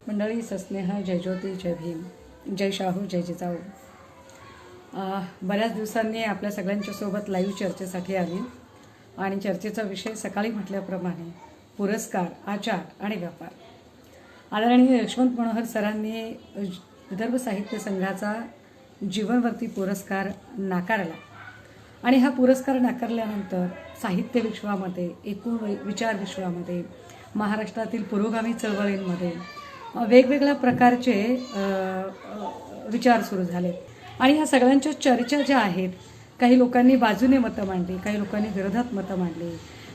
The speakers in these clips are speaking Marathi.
मंडळी सस्नेह, जय ज्योती, जय भीम, जय शाहू, जय जिजाऊ. बऱ्याच दिवसांनी आपल्या सगळ्यांच्या सोबत लाईव्ह चर्चेसाठी आली आणि चर्चेचा विषय सकाळी म्हटल्याप्रमाणे पुरस्कार, आचार आणि व्यापार. आदरणीय यशवंत मनोहर सरांनी विदर्भ साहित्य संघाचा जीवनवर्ती पुरस्कार नाकारला आणि हा पुरस्कार नाकारल्यानंतर साहित्य विश्वामध्ये, एकूण विचार विश्वामध्ये, महाराष्ट्रातील पुरोगामी चळवळींमध्ये वेगवेगळ्या प्रकारचे विचार सुरू झाले आणि ह्या सगळ्यांच्या चर्चा ज्या आहेत, काही लोकांनी बाजूने मतं मांडली, काही लोकांनी विरोधात मतं मांडली.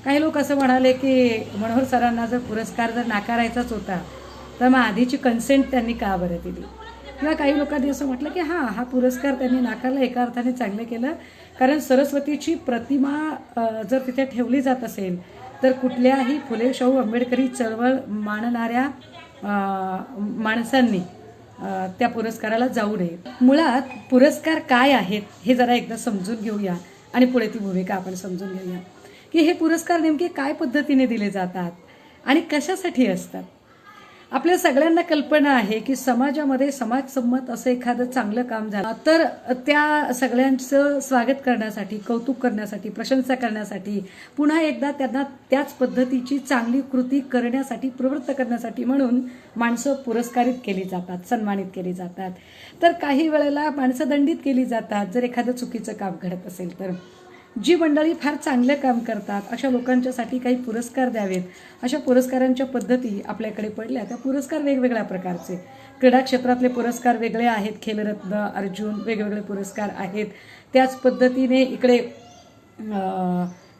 काही लोक असं म्हणाले की मनोहर सरांना जर पुरस्कार जर नाकारायचाच होता तर मग आधीची कन्सेंट त्यांनी का बरं दिली. किंवा काही लोकांनी असं म्हटलं की हा पुरस्कार त्यांनी नाकारला, एका अर्थाने चांगलं केलं, कारण सरस्वतीची प्रतिमा जर तिथे ठेवली जात असेल तर कुठल्याही फुले शाहू आंबेडकरी चळवळ मानणाऱ्या माणसांनी त्या पुरस्काराला जाऊ नये. मुळात पुरस्कार काय आहेत हे जरा एकदा समजून घेऊया आणि पुढे ती भूमिका आपण समजून घेऊया की हे पुरस्कार नेमके काय पद्धतीने दिले जातात आणि कशासाठी असतात. आपल्या सगळ्यांना कल्पना आहे की समाजामध्ये समाजसंमत असं एखादं चांगलं काम झालं तर त्या सगळ्यांचं स्वागत करण्यासाठी, कौतुक करण्यासाठी, प्रशंसा करण्यासाठी, पुन्हा एकदा त्यांना त्याच पद्धतीची चांगली कृती करण्यासाठी प्रवृत्त करण्यासाठी म्हणून माणसं पुरस्कारित केली जातात, सन्मानित केली जातात. तर काही वेळेला माणसं दंडित केली जातात जर एखादं चुकीचं काम घडत असेल तर. जी मंडळी फार चांगलं काम करतात अशा लोकांच्यासाठी काही पुरस्कार द्यावेत, अशा पुरस्कारांच्या पद्धती आपल्याकडे पडल्या. त्या पुरस्कार वेगवेगळ्या प्रकारचे, क्रीडा क्षेत्रातले पुरस्कार वेगळे आहेत, खेलरत्न, अर्जुन, वेगवेगळे पुरस्कार आहेत. त्याच पद्धतीने इकडे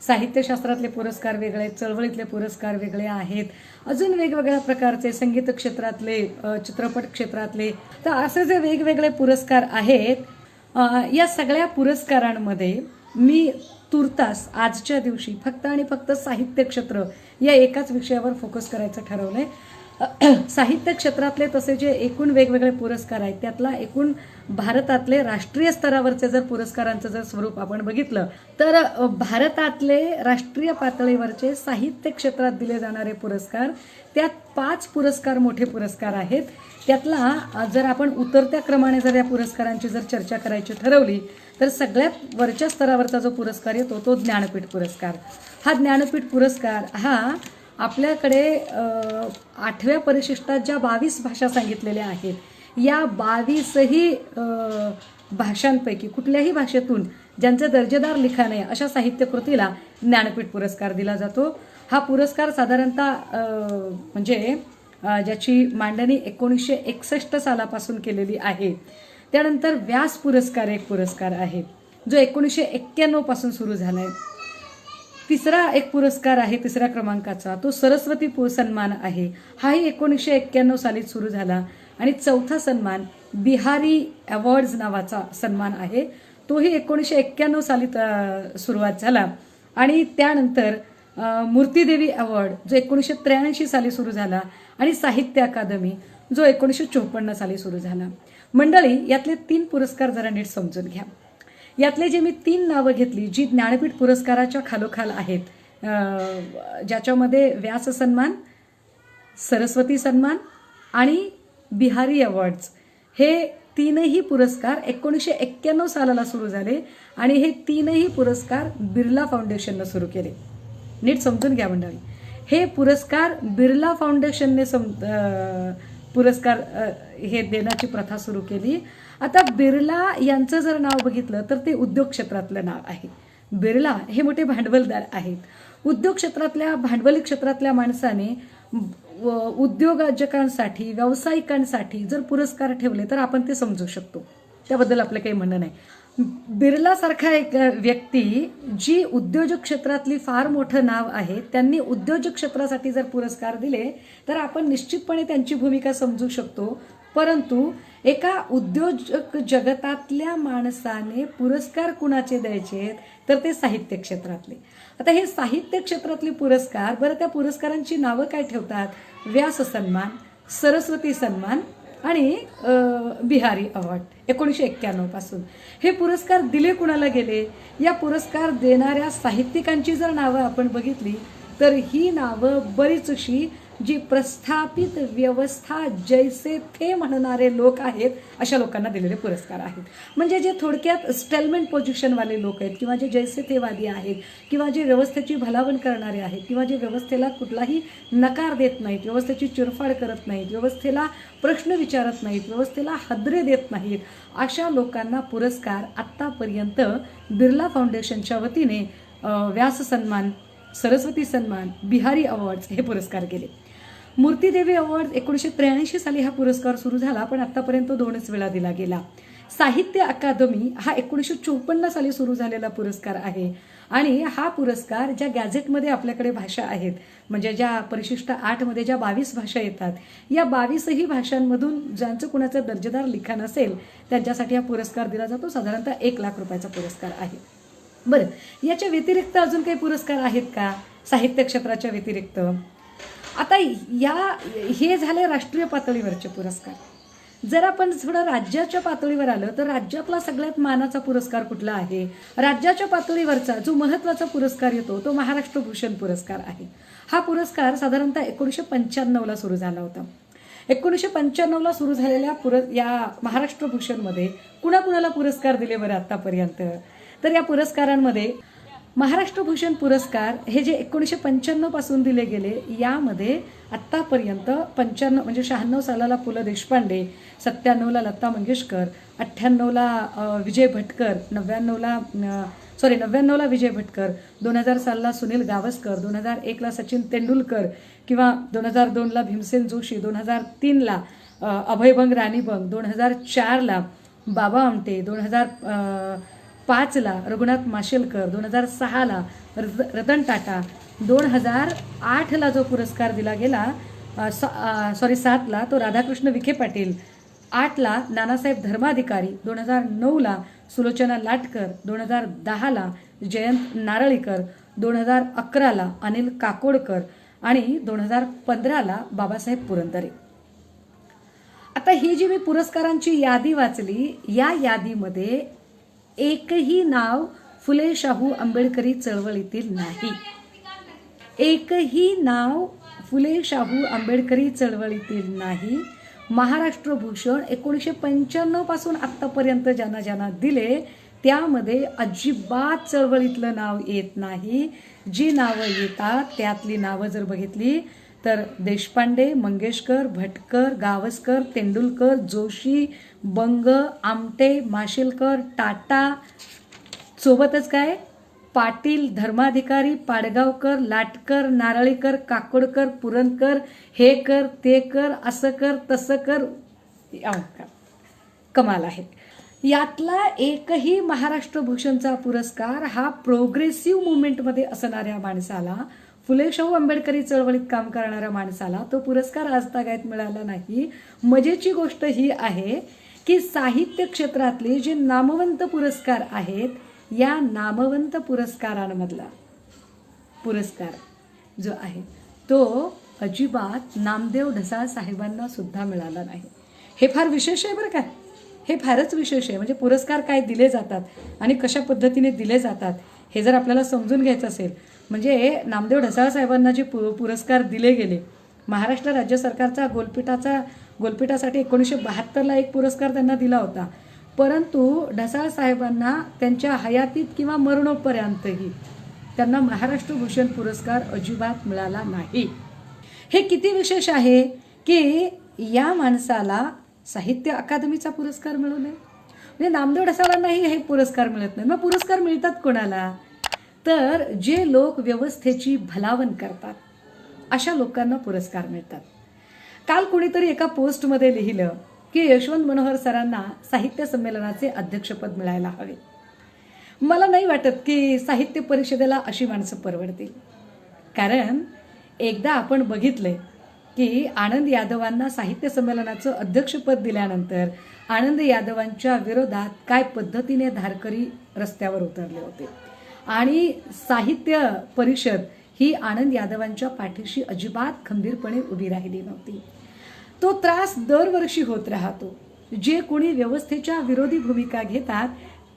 साहित्यशास्त्रातले पुरस्कार वेगळे, चळवळीतले पुरस्कार वेगळे आहेत, अजून वेगवेगळ्या प्रकारचे संगीत क्षेत्रातले, चित्रपट क्षेत्रातले. तर असे जे वेगवेगळे पुरस्कार आहेत, या सगळ्या पुरस्कारांमध्ये मी तुर्तास आजच्या दिवशी फक्त आणि फक्त साहित्य क्षेत्र या एकाच विषयावर फोकस करायचं ठरवलंय. साहित्य क्षेत्रातले तसे जे एकूण वेगवेगळे पुरस्कार आहेत त्यातला एकूण भारतातले राष्ट्रीय स्तरावरचे जर पुरस्कारांचं जर स्वरूप आपण बघितलं तर भारतातले राष्ट्रीय पातळीवरचे साहित्य क्षेत्रात दिले जाणारे पुरस्कार, त्यात 5 पुरस्कार मोठे पुरस्कार आहेत. त्यातला जर आपण उतरत्या क्रमाने जर या पुरस्कारांची जर चर्चा करायची ठरवली तर सगळ्यात वरच्या स्तरावरचा जो पुरस्कार येतो तो ज्ञानपीठ पुरस्कार. हा ज्ञानपीठ पुरस्कार हा आपल्याकडे 8व्या परिशिष्टात ज्या 22 भाषा सांगितलेल्या आहेत, या 22ही भाषांपैकी कुठल्याही भाषेतून ज्यांचं दर्जेदार लिखाण आहे अशा साहित्यकृतीला ज्ञानपीठ पुरस्कार दिला जातो. हा पुरस्कार साधारणतः म्हणजे ज्याची मांडणी 1961 सालापासून केलेली आहे. त्यानंतर व्यास पुरस्कार एक पुरस्कार आहे जो 1991 पासून सुरू झाला आहे. तिसरा एक पुरस्कार आहे तिसऱ्या क्रमांकाचा, तो सरस्वती सन्मान आहे. हाही 1991 साली सुरू झाला. आणि चौथा सन्मान बिहारी अवॉर्ड्स नावाचा सन्मान आहे, तोही 1991 साली सुरुवात झाला. आणि त्यानंतर मूर्तीदेवी अवॉर्ड जो 1983 साली सुरू झाला आणि साहित्य अकादमी जो 1954 साली सुरू झाला. मंडळी, यातले 3 पुरस्कार जरा नीट समजून घ्या. यातले जे मी 3 नावं घेतली जी ज्ञानपीठ पुरस्काराच्या खालोखाल आहेत, ज्याच्यामध्ये व्यास सन्मान, सरस्वती सन्मान आणि बिहारी अवॉर्ड्स, हे 3ही पुरस्कार 1991 सालाला सुरू झाले आणि हे 3ही पुरस्कार बिर्ला फाउंडेशननं सुरू केले. नीट समजून घ्या मंडळी, हे पुरस्कार बिर्ला फाउंडेशनने पुरस्कार हे देण्याची प्रथा सुरू केली. आता बिर्ला यांचं जर नाव बघितलं तर ते उद्योग क्षेत्रातलं नाव आहे. बिर्ला हे मोठे भांडवलदार आहेत. उद्योग क्षेत्रातल्या, भांडवली क्षेत्रातल्या माणसाने उद्योजकांसाठी, व्यावसायिकांसाठी जर पुरस्कार ठेवले तर आपण ते समजू शकतो, त्याबद्दल आपलं काही म्हणणं नाही. बिर्ला सारखा एक व्यक्ती जी उद्योजक क्षेत्रातली फार मोठं नाव आहे, त्यांनी उद्योजक क्षेत्रासाठी जर पुरस्कार दिले तर आपण निश्चितपणे त्यांची भूमिका समजू शकतो. परंतु एका उद्योजक जगतातल्या माणसाने पुरस्कार कुणाचे द्यायचे तर ते साहित्य क्षेत्रातले. आता हे साहित्य क्षेत्रातले पुरस्कार, बरं त्या पुरस्कारांची नावं काय ठेवतात? व्यास सन्मान, सरस्वती सन्मान आणि बिहारी अवॉर्ड 1991 पासून. हे पुरस्कार दिले कुणाला गेले? या पुरस्कार देणाऱ्या साहित्यिकांची जर नावं आपण बघितली तर ही नावं बरीचशी जी प्रस्थापित व्यवस्था जैसे थे म्हणणारे लोक आहेत अशा लोकांना दिलेले पुरस्कार आहेत. म्हणजे जे थोडक्यात स्टेलमेंट पोझिशनवाले लोक आहेत किंवा जे जैसे थेवादी आहेत किंवा जे व्यवस्थेची भलावण करणारे आहेत किंवा जे व्यवस्थेला कुठलाही नकार देत नाहीत, व्यवस्थेची चिरफाड करत नाहीत, व्यवस्थेला प्रश्न विचारत नाहीत, व्यवस्थेला हादरे देत नाहीत, अशा लोकांना पुरस्कार आत्तापर्यंत बिर्ला फाउंडेशनच्या वतीने व्यास सन्मान, सरस्वती सन्मान, बिहारी अवॉर्ड्स हे पुरस्कार केले. मूर्तीदेवी अवॉर्ड 1983 साली हा पुरस्कार सुरू झाला, पण आतापर्यंत 2च वेळा दिला गेला. साहित्य अकादमी हा 1954 साली सुरू झालेला पुरस्कार आहे आणि हा पुरस्कार ज्या गॅझेटमध्ये आपल्याकडे भाषा आहेत, म्हणजे ज्या परिशिष्ट 8 मध्ये ज्या 22 भाषा येतात, या 22ही भाषांमधून ज्यांचं कुणाचं दर्जेदार लिखाण असेल त्यांच्यासाठी हा पुरस्कार दिला जातो. साधारणतः 1 लाख रुपयाचा पुरस्कार आहे. बरं, याच्या व्यतिरिक्त अजून काही पुरस्कार आहेत का साहित्य क्षेत्राच्या व्यतिरिक्त? आता हे झाले राष्ट्रीय पातळीवरचे पुरस्कार. जर आपण थोडं राज्याच्या पातळीवर आलं तर राज्यातला सगळ्यात मानाचा पुरस्कार कुठला आहे? राज्याच्या पातळीवरचा जो महत्त्वाचा पुरस्कार येतो तो महाराष्ट्र भूषण पुरस्कार आहे. हा पुरस्कार साधारणतः 1995ला सुरू झाला होता. 1995ला सुरू झालेल्या या महाराष्ट्र भूषणमध्ये कुणाकुणाला पुरस्कार दिले बरं आतापर्यंत? तर या पुरस्कारांमध्ये महाराष्ट्र भूषण पुरस्कार हे जे 1995 पासून दिले गेले, यामध्ये आत्तापर्यंत 95 म्हणजे 96 सालाला पु ल देशपांडे, 97ला लता मंगेशकर, 98ला विजय भटकर, 99ला विजय भटकर, 2000 सालला सुनील गावस्कर, 2001ला सचिन तेंडुलकर किंवा 2002ला भीमसेन जोशी, 2003ला अभयभंग राणीबंग, 2004ला बाबा आमटे, 2005ला रघुनाथ माशेलकर, 2006ला रतन टाटा, 2008ला जो पुरस्कार दिला गेला 7ला तो राधाकृष्ण विखे पाटील, 8ला नानासाहेब धर्माधिकारी, 2009ला सुलोचना लाटकर, 2010ला जयंत नारळीकर, 2011ला अनिल काकोडकर आणि 2015ला बाबासाहेब पुरंदरे. आता ही जी मी पुरस्कारांची यादी वाचली, या यादीमध्ये एकही नाव फुले शाहू आंबेडकरी चळवळीतील नाही. एकही नाव फुले शाहू आंबेडकरी चळवळीतील नाही. महाराष्ट्र भूषण 1995 पासून आतापर्यंत ज्यांना दिले त्यामध्ये अजिबात चळवळीतलं नाव येत नाही. जी नावं येतात त्यातली नावं जर बघितली तर देशपांडे, मंगेशकर, भटकर, गावस्कर, तेंडुलकर, जोशी, बंग, आमटे, माशेलकर, टाटा, सोबतच काय पाटील, धर्माधिकारी, पाडगावकर, लाटकर, नारळीकर, काकोडकर, पुरणकर, हे कर ते कर, असं कर तसं कर, कमाल आहे. यातला एकही महाराष्ट्र भूषणचा पुरस्कार हा प्रोग्रेसिव्ह मुवमेंटमध्ये असणाऱ्या माणसाला, फुले शाहू आंबेडकरी चळवळीत काम करणाऱ्या माणसाला तो पुरस्कार आजतागायत मिळाला नाही. मजेची गोष्ट ही आहे की साहित्य क्षेत्रातले जे नामवंत पुरस्कार आहेत, या नामवंत पुरस्कारांमधला पुरस्कार जो आहे तो अजिबात नामदेव ढसाळ साहेबांना सुद्धा मिळाला नाही. हे फार विशेष आहे बरं का. हे फारच विशेष आहे. म्हणजे पुरस्कार काय दिले जातात आणि कशा पद्धतीने दिले जातात हे जर आपल्याला समजून घ्यायचं असेल, म्हणजे नामदेव ढसाळ साहेबांना जे पुरस्कार दिले गेले, महाराष्ट्र राज्य सरकारचा गोलपीठासाठी 1972ला एक पुरस्कार त्यांना दिला होता, परंतु ढसाळ साहेबांना त्यांच्या हयातीत किंवा मरणोपर्यंतही त्यांना महाराष्ट्र भूषण पुरस्कार अजिबात मिळाला नाही. हे किती विशेष आहे की या माणसाला साहित्य अकादमीचा पुरस्कार मिळू नये. म्हणजे नामदेव ढसाळांनाही हे पुरस्कार मिळत नाही. मग पुरस्कार मिळतात कोणाला? तर जे लोक व्यवस्थेची भलावण करतात अशा लोकांना पुरस्कार मिळतात. काल कोणीतरी एका पोस्टमध्ये लिहिलं की यशवंत मनोहर सरांना साहित्य संमेलनाचे अध्यक्षपद मिळायला हवे. मला नाही वाटत की साहित्य परिषदेला अशी माणसं परवडतील. कारण एकदा आपण बघितलंय की आनंद यादवांना साहित्य संमेलनाचं अध्यक्षपद दिल्यानंतर आनंद यादवांच्या विरोधात काय पद्धतीने धारकरी रस्त्यावर उतरले होते आणि साहित्य परिषद ही आनंद यादवांच्या पाठीशी अजिबात खंबीरपणे उभी राहिली नव्हती. तो त्रास दरवर्षी होत राहतो. जे कोणी व्यवस्थेच्या विरोधी भूमिका घेतात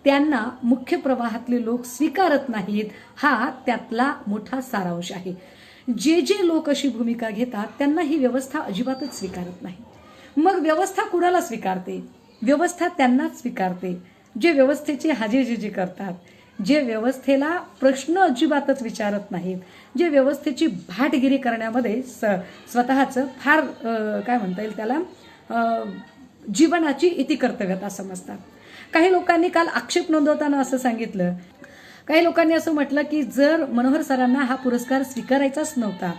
त्यांना मुख्य प्रवाहातले लोक स्वीकारत नाहीत, हा त्यातला मोठा सारांश आहे. जे जे लोक अशी भूमिका घेतात त्यांना ही व्यवस्था अजिबातच स्वीकारत नाही. मग व्यवस्था कुणाला स्वीकारते? व्यवस्था त्यांनाच स्वीकारते जे व्यवस्थेची हाजीजी करतात, जे व्यवस्थेला प्रश्न अजिबातच विचारत नाहीत, जे व्यवस्थेची भाटगिरी करण्यामध्ये स्वतःचं फार काय म्हणता येईल त्याला जीवनाची इतिकर्तव्यता समजतात. काही लोकांनी काल आक्षेप नोंदवताना असं सांगितलं, काही लोकांनी असं म्हटलं की जर मनोहर सरांना हा पुरस्कार स्वीकारायचाच नव्हता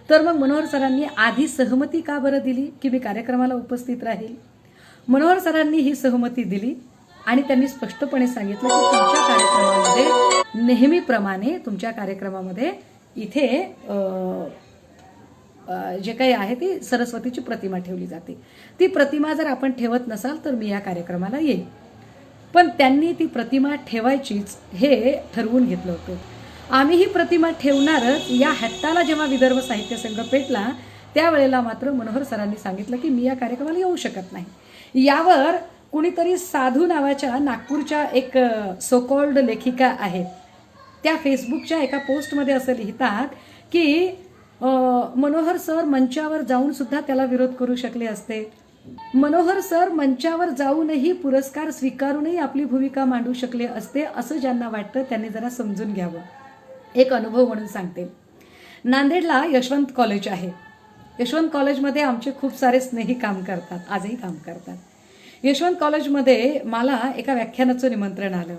तर मग मनोहर सरांनी आधी सहमती का बरं दिली की मी कार्यक्रमाला उपस्थित राहील? मनोहर सरांनी ही सहमती दिली आणि त्यांनी स्पष्टपणे सांगितलं की तुमच्या कार्यक्रमामध्ये नेहमीप्रमाणे तुमच्या कार्यक्रमामध्ये इथे जे काही आहे ती सरस्वतीची प्रतिमा ठेवली जाते. ती प्रतिमा जर आपण ठेवत नसाल तर मी या कार्यक्रमाला येईल. पण त्यांनी ती प्रतिमा ठेवायचीच हे ठरवून घेतलं होतं. आम्ही ही प्रतिमा ठेवणारच या हट्टाला जेव्हा विदर्भ साहित्य संघ पेटला त्यावेळेला मात्र मनोहर सरांनी सांगितलं की मी या कार्यक्रमाला येऊ शकत नाही. यावर कुणीतरी साधू नावाच्या नागपूरच्या एक सोकॉल्ड लेखिका आहेत, त्या फेसबुकच्या एका पोस्टमध्ये असं लिहितात की मनोहर सर मंचावर जाऊन सुद्धा त्याला विरोध करू शकले असते. मनोहर सर मंचावर जाऊनही पुरस्कार स्वीकारूनही आपली भूमिका मांडू शकले असते असं ज्यांना वाटतं त्यांनी जरा समजून घ्यावं. एक अनुभव म्हणून सांगते. नांदेडला यशवंत कॉलेज आहे. यशवंत कॉलेजमध्ये आमचे खूप सारे स्नेही काम करतात, आजही काम करतात. यशवंत कॉलेजमध्ये मला एका व्याख्यानाचं निमंत्रण आलं.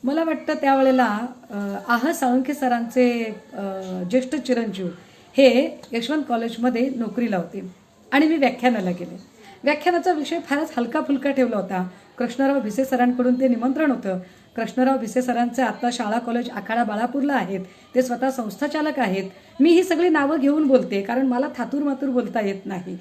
मला वाटतं त्यावेळेला साळुंखे सरांचे ज्येष्ठ चिरंजीव हे यशवंत कॉलेजमध्ये नोकरीला होते आणि मी व्याख्यानाला गेले. व्याख्यानाचा विषय फारच हलका फुलका ठेवला होता. कृष्णराव भिसे सरांकडून ते निमंत्रण होतं. कृष्णराव भिसे सरांचे आता शाळा कॉलेज आखाडा बाळापूरला आहेत, ते स्वतः संस्थाचालक आहेत. मी ही सगळी नावं घेऊन बोलते कारण मला थातूर मातूर बोलता येत नाही.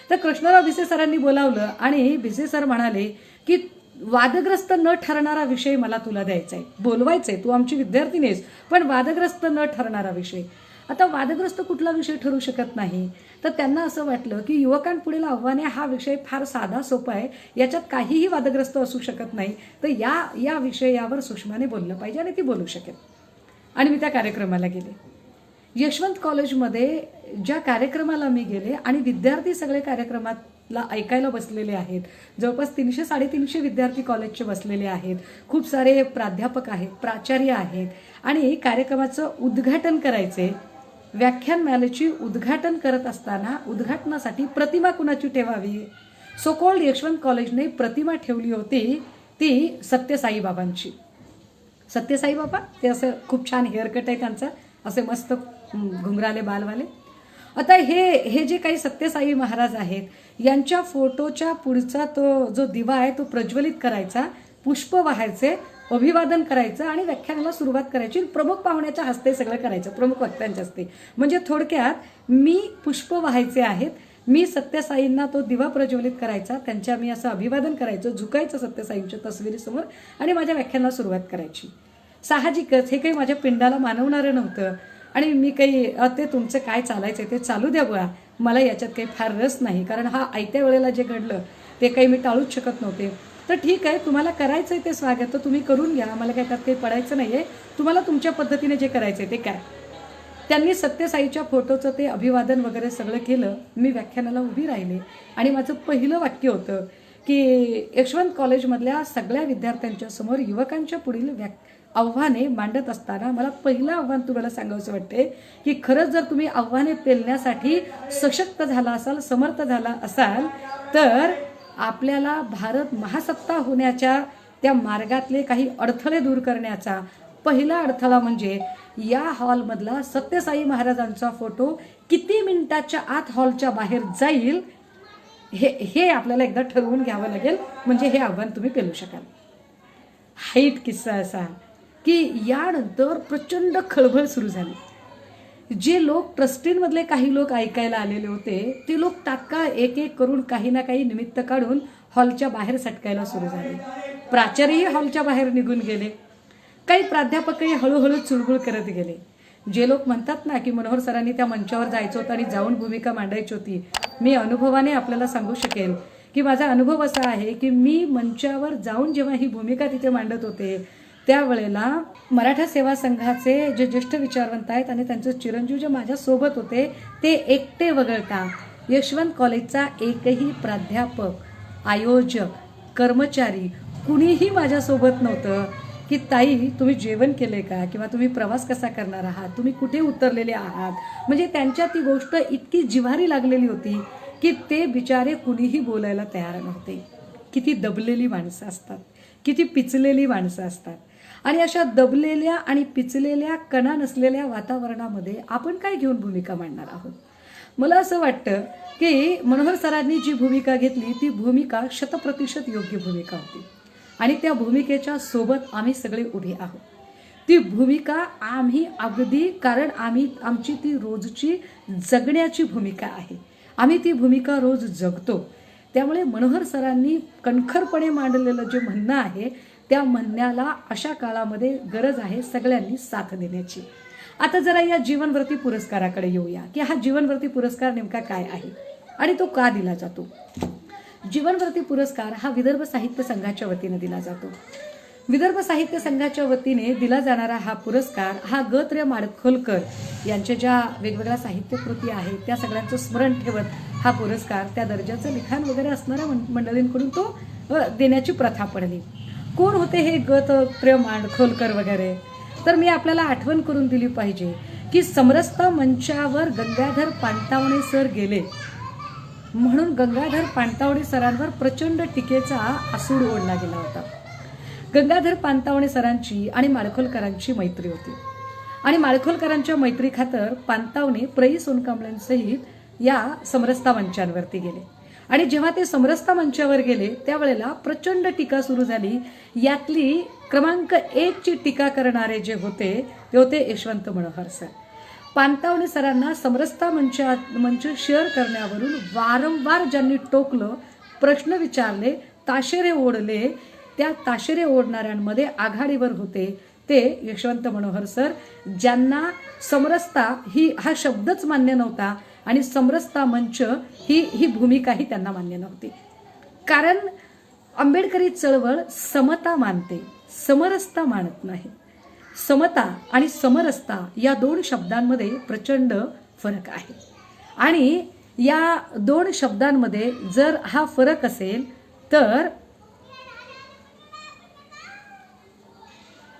तर कृष्णराव भिसे सरांनी बोलावलं आणि भिसे सर म्हणाले की वादग्रस्त न ठरणारा विषय मला तुला द्यायचा आहे, बोलवायचंय, तू आमची विद्यार्थिनी आहेस पण वादग्रस्त न ठरणारा विषय. आता वादग्रस्त कुठला विषय ठरू शकत नाही. तर त्यांना असं वाटलं की युवकांपुढील आव्हाने हा विषय फार साधा सोपा आहे, याच्यात काहीही वादग्रस्त असू शकत नाही, तर या विषयावर सुषमाने बोललं पाहिजे आणि ती बोलू शकेल. आणि मी त्या कार्यक्रमाला गेले. यशवंत कॉलेजमध्ये ज्या कार्यक्रमाला मी गेले आणि विद्यार्थी सगळे कार्यक्रमाला ऐकायला बसलेले आहेत. जवळपास 300-350 विद्यार्थी कॉलेजचे बसलेले आहेत. खूप सारे प्राध्यापक आहेत, प्राचार्य आहेत आणि कार्यक्रमाचं उद्घाटन करायचे. व्याख्यानमालेची उद्घाटन करत असताना उद्घाटनासाठी प्रतिमा कुणाची ठेवावी? सोकॉल्ड यशवंत कॉलेजने प्रतिमा ठेवली होती ती सत्यसाई बाबांची. सत्यसाई बाबा ते असं खूप छान हेअरकट आहे त्यांचा, असे मस्त घुंगराले बालवाले. आता हे जे काही सत्यसाई महाराज आहेत यांच्या फोटोच्या पुढचा तो जो दिवा आहे तो प्रज्वलित करायचा, पुष्प वाहायचे, अभिवादन करायचं आणि व्याख्यानाला सुरुवात करायची. प्रमुख पाहुण्याच्या हस्ते सगळं करायचं, प्रमुख वक्त्यांच्या हस्ते. म्हणजे थोडक्यात मी पुष्प वाहायचे आहेत, मी सत्यसाईंना तो दिवा प्रज्वलित करायचा, त्यांच्या मी असं अभिवादन करायचं, झुकायचं सत्यसाईंच्या तस्वीरीसमोर आणि माझ्या व्याख्यानाला सुरुवात करायची. साहजिकच हे काही माझ्या पिंडाला मानवणारं नव्हतं आणि मी काही ते तुमचं काय चालायचं ते चालू द्या बुवा, मला याच्यात काही फार रस नाही, कारण हा आयत्या वेळेला जे घडलं ते काही मी टाळूच शकत नव्हते. तर ठीक आहे, तुम्हाला करायचं आहे ते स्वागत तर तुम्ही करून घ्या, मला काय त्यात काही पडायचं नाही आहे, तुम्हाला तुमच्या पद्धतीने जे करायचं आहे ते काय. त्यांनी सत्यसाईच्या फोटोचं ते अभिवादन वगैरे सगळं केलं. मी व्याख्यानाला उभी राहिले आणि माझं पहिलं वाक्य होतं की यशवंत कॉलेजमधल्या सगळ्या विद्यार्थ्यांच्या समोर युवकांच्या पुढील आव्हाने मांडत असताना मला पहिलं आव्हान तुम्हाला सांगावंसं वाटते की खरंच जर तुम्ही आव्हाने पेलण्यासाठी सशक्त झाला असाल, समर्थ झाला असाल तर आपल्याला भारत महासत्ता होण्याच्या त्या मार्गातले काही अडथळे दूर करण्याचा पहिला अडथळा म्हणजे या हॉलमधला सत्यसाई महाराजांचा फोटो किती मिनिटाच्या आत हॉलच्या बाहेर जाईल हे आपल्याला एकदा ठरवून घ्यावं लागेल, म्हणजे हे आव्हान तुम्ही पेलू शकाल. हाईट किस्सा असा की यानंतर प्रचंड खळबळ सुरू झाली. जे लोक ट्रस्टींमधले काही लोक ऐकायला आलेले होते ते लोक तात्काळ एक एक करून काही ना काही निमित्त काढून हॉलच्या बाहेर सटकायला सुरू झाले. प्राचार्यही हॉलच्या बाहेर निघून गेले. काही प्राध्यापकही हळूहळू चुळबुळ करत गेले. जे लोक म्हणतात ना की मनोहर सरांनी त्या मंचावर जायचं होतं आणि जाऊन भूमिका मांडायची होती, मी अनुभवाने आपल्याला सांगू शकेल की माझा अनुभव असा आहे की मी मंचावर जाऊन जेव्हा ही भूमिका तिथे मांडत होते त्यावेळेला मराठा सेवा संघाचे जे ज्येष्ठ विचारवंत आहेत आणि त्यांचे चिरंजीव जे माझ्या सोबत होते ते एकटे वगळता यशवंत कॉलेजचा एकही प्राध्यापक, आयोजक, कर्मचारी कुणीही माझ्यासोबत नव्हतं की ताई तुम्ही जेवण केले का, किंवा तुम्ही प्रवास कसा करणार आहात, तुम्ही कुठे उतरलेले आहात. म्हणजे त्यांच्या ती गोष्ट इतकी जिव्हारी लागलेली होती की ते बिचारे कुणीही बोलायला तयार नव्हते. किती दबलेली माणसं असतात, किती पिचलेली माणसं असतात. आणि अशा दबलेल्या आणि पिचलेल्या, कणा नसलेल्या वातावरणामध्ये आपण काय घेऊन भूमिका मांडणार आहोत. मला असं वाटतं की मनोहर सरांनी जी भूमिका घेतली ती भूमिका 100% योग्य भूमिका होती आणि त्या भूमिकेच्या सोबत आम्ही सगळे उभे आहोत. ती भूमिका आम्ही अगदी, कारण आमची ती रोजची जगण्याची भूमिका आहे. आम्ही ती भूमिका रोज जगतो. त्यामुळे मनोहर सरांनी कणखरपणे मांडलेलं जे म्हणणं आहे त्या म्हणण्याला अशा काळामध्ये गरज आहे सगळ्यांनी साथ देण्याची. आता जरा या जीवनव्रती पुरस्काराकडे येऊया की हा जीवनव्रती पुरस्कार नेमका काय आहे आणि तो का दिला जातो. जीवनव्रती पुरस्कार हा विदर्भ साहित्य संघाच्या वतीने दिला जातो. विदर्भ साहित्य संघाच्या वतीने दिला जाणारा हा पुरस्कार हा ग. माडखोलकर यांच्या ज्या वेगवेगळ्या साहित्यकृती आहेत त्या सगळ्यांचं स्मरण ठेवत हा पुरस्कार त्या दर्जाचं लिखाण वगैरे असणाऱ्या मंडळींकडून तो देण्याची प्रथा पडली. कोण होते हे ग. माडखोलकर वगैरे, तर मी आपल्याला आठवण करून दिली पाहिजे की समरसता मंचावर गंगाधर पानतावणे सर गेले म्हणून गंगाधर पानतावणे सरांवर प्रचंड टीकेचा आसूड ओढला गेला होता. गंगाधर पानतावणे सरांची आणि माडखोलकरांची मैत्री होती आणि माडखोलकरांच्या मैत्री खातर पानतावणे प्रई सोनकांबळेंसहित या समरसता मंचांवरती गेले आणि जेव्हा ते समरसता मंचावर गेले त्यावेळेला प्रचंड टीका सुरू झाली. यातली क्रमांक 1 ची टीका करणारे जे होते ते होते यशवंत मनोहर सर. पानतावणे सरांना समरसता मंच शेअर करण्यावरून वारंवार ज्यांनी टोकलं, प्रश्न विचारले, ताशेरे ओढले, त्या ताशेरे ओढणाऱ्यांमध्ये आघाडीवर होते ते यशवंत मनोहर सर, ज्यांना समरसता हा शब्दच मान्य नव्हता आणि समरसता मंच ही भूमिकाही त्यांना मान्य नव्हती. कारण आंबेडकरी चळवळ समता मानते, समरसता मानत नाही. समता आणि समरसता या 2 शब्दांमध्ये प्रचंड फरक आहे आणि या 2 शब्दांमध्ये जर हा फरक असेल तर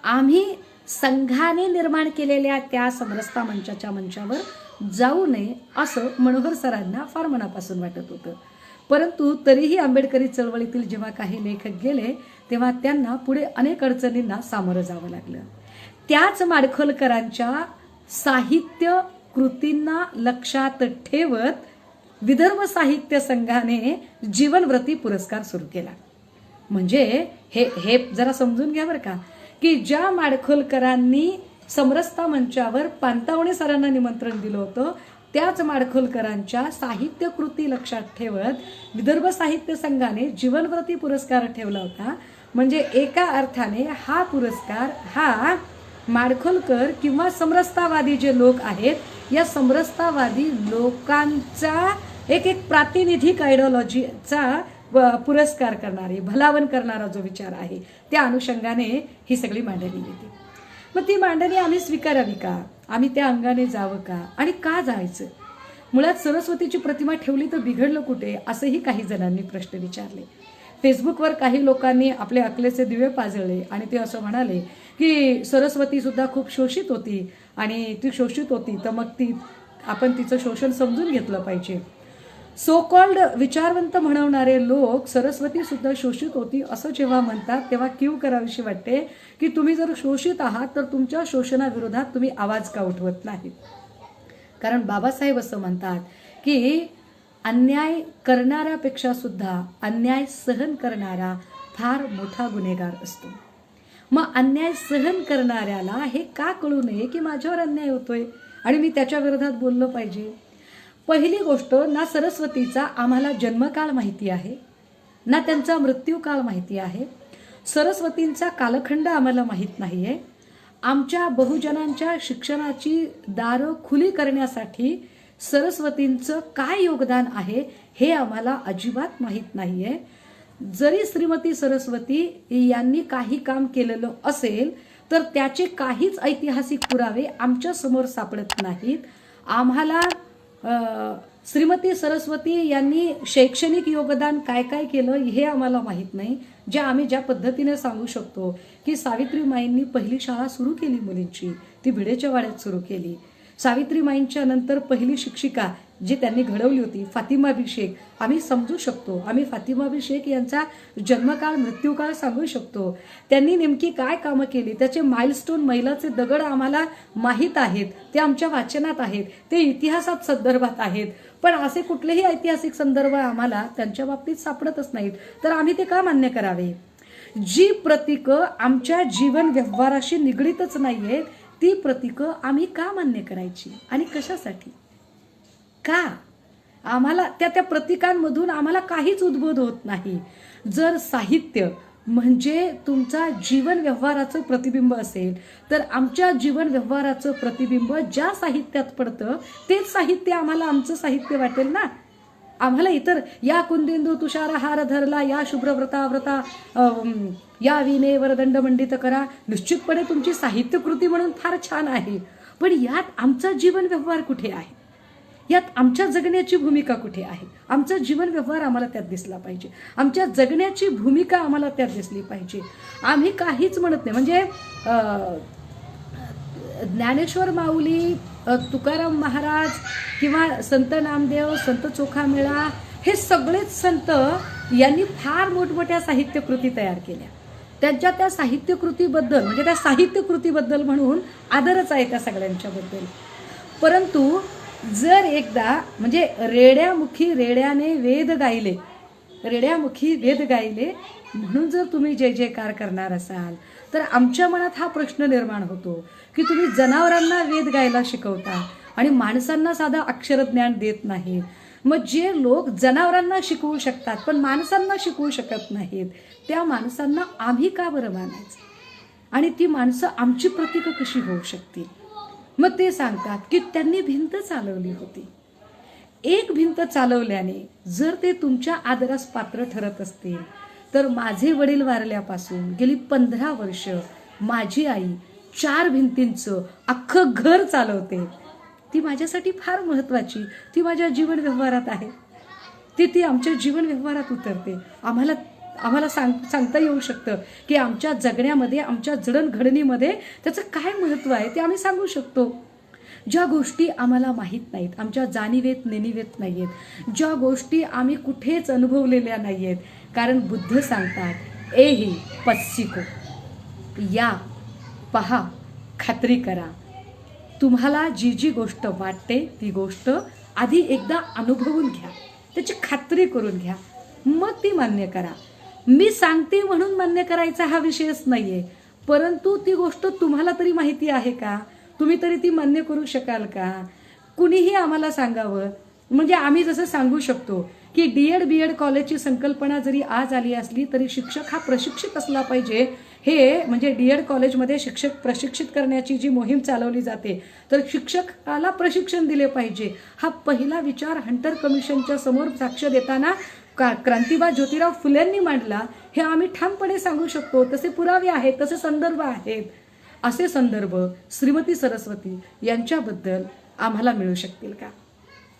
आम्ही संघाने निर्माण केलेल्या त्या समरसता मंचाच्या मंचावर जाऊ नये असं मनोहर सरांना फार मनापासून वाटत होतं. परंतु तरीही आंबेडकरी चळवळीतील जेव्हा काही लेखक गेले तेव्हा त्यांना पुढे अनेक अडचणींना सामोरं जावं लागलं. त्याच माडखोलकरांच्या साहित्य कृतींना लक्षात ठेवत विदर्भ साहित्य संघाने जीवनव्रती पुरस्कार सुरू केला. म्हणजे हे जरा समजून घ्या बरं का की ज्या माडखोलकरांनी समरसता मंचावर पानतावणे सरांना निमंत्रण दिलं होतं त्याच माडखोलकरांच्या साहित्य कृती लक्षात ठेवत विदर्भ साहित्य संघाने जीवनव्रती पुरस्कार ठेवला होता. म्हणजे एका अर्थाने हा पुरस्कार हा माडखोलकर किंवा समरसतावादी जे लोक आहेत या समरसतावादी लोकांचा एक प्रातिनिधिक आयडिओलॉजीचा पुरस्कार करणारे, भलावण करणारा जो विचार आहे त्या अनुषंगाने ही सगळी मांडणी येते. मग ती मांडणी आम्ही स्वीकारावी का, आम्ही त्या अंगाने जावं का आणि का जायचं. मुळात सरस्वतीची प्रतिमा ठेवली तर बिघडलं कुठे असंही काही जणांनी प्रश्न विचारले. फेसबुकवर काही लोकांनी आपले अकलेचे दिवे पाजळले आणि ते असं म्हणाले की सरस्वती सुद्धा खूप शोषित होती आणि ती शोषित होती तर मग आपण तिचं शोषण समजून घेतलं पाहिजे. सो कॉल्ड विचारवंत म्हणवणारे लोक सरस्वती सुद्धा शोषित होती असं जेव्हा म्हणतात तेव्हा कीव करावीशी वाटते की तुम्ही जर शोषित आहात तर तुमच्या शोषणाविरोधात तुम्ही आवाज का उठवत नाहीत. कारण बाबासाहेब असं म्हणतात की अन्याय करणाऱ्यापेक्षा सुद्धा अन्याय सहन करणारा फार मोठा गुन्हेगार असतो. मग अन्याय सहन करणाऱ्याला हे का कळू नये की माझ्यावर अन्याय होतोय आणि मी त्याच्या विरोधात बोललं पाहिजे. पहिली गोष्ट, ना सरस्वतीचा आम्हाला जन्मकाळ माहिती आहे ना त्यांचा मृत्यूकाळ माहिती आहे. सरस्वतींचा कालखंड आम्हाला माहीत नाहीये. आमच्या बहुजनांच्या शिक्षणाची दारं खुली करण्यासाठी सरस्वतींचं काय योगदान आहे हे आम्हाला अजिबात माहीत नाहीये. जरी श्रीमती सरस्वती यांनी काही काम केलेलं असेल तर त्याचे काहीच ऐतिहासिक पुरावे आमच्या समोर सापडत नाहीत. आम्हाला श्रीमती सरस्वती यांनी शैक्षणिक योगदान काय काय केलं हे आम्हाला माहीत नाही. जे आम्ही ज्या पद्धतीने सांगू शकतो की सावित्रीमाईंनी पहिली शाळा सुरू केली मुलींची, ती भिडेच्या वाड्यात सुरू केली. सावित्रीमाईंच्या नंतर पहिली शिक्षिका जी त्यांनी घडवली होती फातिमाबी शेख, आम्ही समजू शकतो. आम्ही फातिमाबी शेख यांचा जन्मकाळ मृत्यूकाळ सांगू शकतो. त्यांनी नेमकी काय कामं केली, त्याचे माइलस्टोन मैलाचे दगड आम्हाला माहीत आहेत, ते आमच्या वाचनात आहेत, ते इतिहासात संदर्भात आहेत. पण असे कुठलेही ऐतिहासिक संदर्भ आम्हाला त्यांच्या बाबतीत सापडतच नाहीत. तर आम्ही ते का मान्य करावे? जी प्रतीकं आमच्या जीवन व्यवहाराशी निगडीतच नाहीयेत ती प्रतीकं आम्ही का मान्य करायची आणि कशासाठी? का? आम्हाला त्या प्रतीकांमधून आम्हाला काहीच उद्बोध होत नाही. जर साहित्य म्हणजे तुमचा जीवन व्यवहाराचं प्रतिबिंब असेल तर आमच्या जीवन व्यवहाराचं प्रतिबिंब ज्या साहित्यात पडतं तेच साहित्य आम्हाला आमचं साहित्य वाटेल ना. आम्हाला इतर या कुंदेंदू तुषार हार धरला, या शुभ्रव्रता व्रता, या विनेवर दंड मंडित करा, निश्चितपणे तुमची साहित्यकृती म्हणून फार छान आहे. पण यात आमचा जीवन व्यवहार कुठे आहे? यात आमच्या जगण्याची भूमिका कुठे आहे? आमचा जीवन व्यवहार आम्हाला त्यात दिसला पाहिजे. आमच्या जगण्याची भूमिका आम्हाला त्यात दिसली पाहिजे. आम्ही काहीच म्हणत नाही. म्हणजे ज्ञानेश्वर माऊली, तुकाराम महाराज किंवा संत नामदेव, संत चोखामेळा, हे सगळेच संत यांनी फार मोठमोठ्या साहित्यकृती तयार केल्या. त्यांच्या त्या साहित्यकृतीबद्दल म्हणजे त्या साहित्यकृतीबद्दल म्हणून आदरच आहे त्या सगळ्यांच्याबद्दल. परंतु जर एकदा म्हणजे रेड्यामुखी रेड्याने वेद गायले, रेड्यामुखी वेद गायले म्हणून जर तुम्ही जय जयकार करणार असाल तर आमच्या मनात हा प्रश्न निर्माण होतो की तुम्ही जनावरांना वेद गायला शिकवता आणि माणसांना साधा अक्षरज्ञान देत नाही. मग जे लोक जनावरांना शिकवू शकतात पण माणसांना शिकवू शकत नाहीत त्या माणसांना आम्ही का बरं मानायचं? आणि ती माणसं आमची प्रतीकं कशी होऊ शकतील? मग ते सांगतात की त्यांनी भिंत चालवली होती. एक भिंत चालवल्याने जर ते तुमच्या आदरास पात्र ठरत असतील तर माझे वडील वारल्यापासून गेली 15 वर्ष माझी आई 4 भिंतींचं अख्खं घर चालवते. ती माझ्यासाठी फार महत्वाची, ती माझ्या जीवन व्यवहारात आहे, ती आमच्या जीवन व्यवहारात उतरते. आम्हाला सांगता येऊ शकतं की आमच्या जगण्यामध्ये, आमच्या जडणघडणीमध्ये त्याचं काय महत्त्व आहे ते आम्ही सांगू शकतो. ज्या गोष्टी आम्हाला माहीत नाहीत, आमच्या जाणीवेत नेणीवेत नाही आहेत, ज्या गोष्टी आम्ही कुठेच अनुभवलेल्या नाही आहेत. कारण बुद्ध सांगतात एही पस्सिको, या पहा, खात्री करा. तुम्हाला जी जी गोष्ट वाटते ती गोष्ट आधी एकदा अनुभवून घ्या, त्याची खात्री करून घ्या, मग ती मान्य करा. मी सांगते म्हणून मान्य करायचा हा विषयच नाहीये. परंतु ती गोष्ट तुम्हाला तरी माहिती आहे का? तुम्ही तरी ती मान्य करू शकाल का? कुणीही आम्हाला सांगावं. म्हणजे आम्ही जसं सांगू शकतो की डीएड बीएड कॉलेजची संकल्पना जरी आज आली असली तरी शिक्षक हा प्रशिक्षित असला पाहिजे. हे म्हणजे डीएड कॉलेजमध्ये शिक्षक प्रशिक्षित करण्याची जी मोहीम चालवली जाते तर शिक्षकाला प्रशिक्षण दिले पाहिजे. हा पहिला विचार हंटर कमिशनच्या समोर साक्ष देताना क्रांतिबा ज्योतिराव फुलेंनी मांडला. हे आम्ही ठामपणे सांगू शकतो. तसे पुरावे आहेत, तसे संदर्भ आहेत. असे संदर्भ श्रीमती सरस्वती यांच्याबद्दल आम्हाला मिळू शकतील का?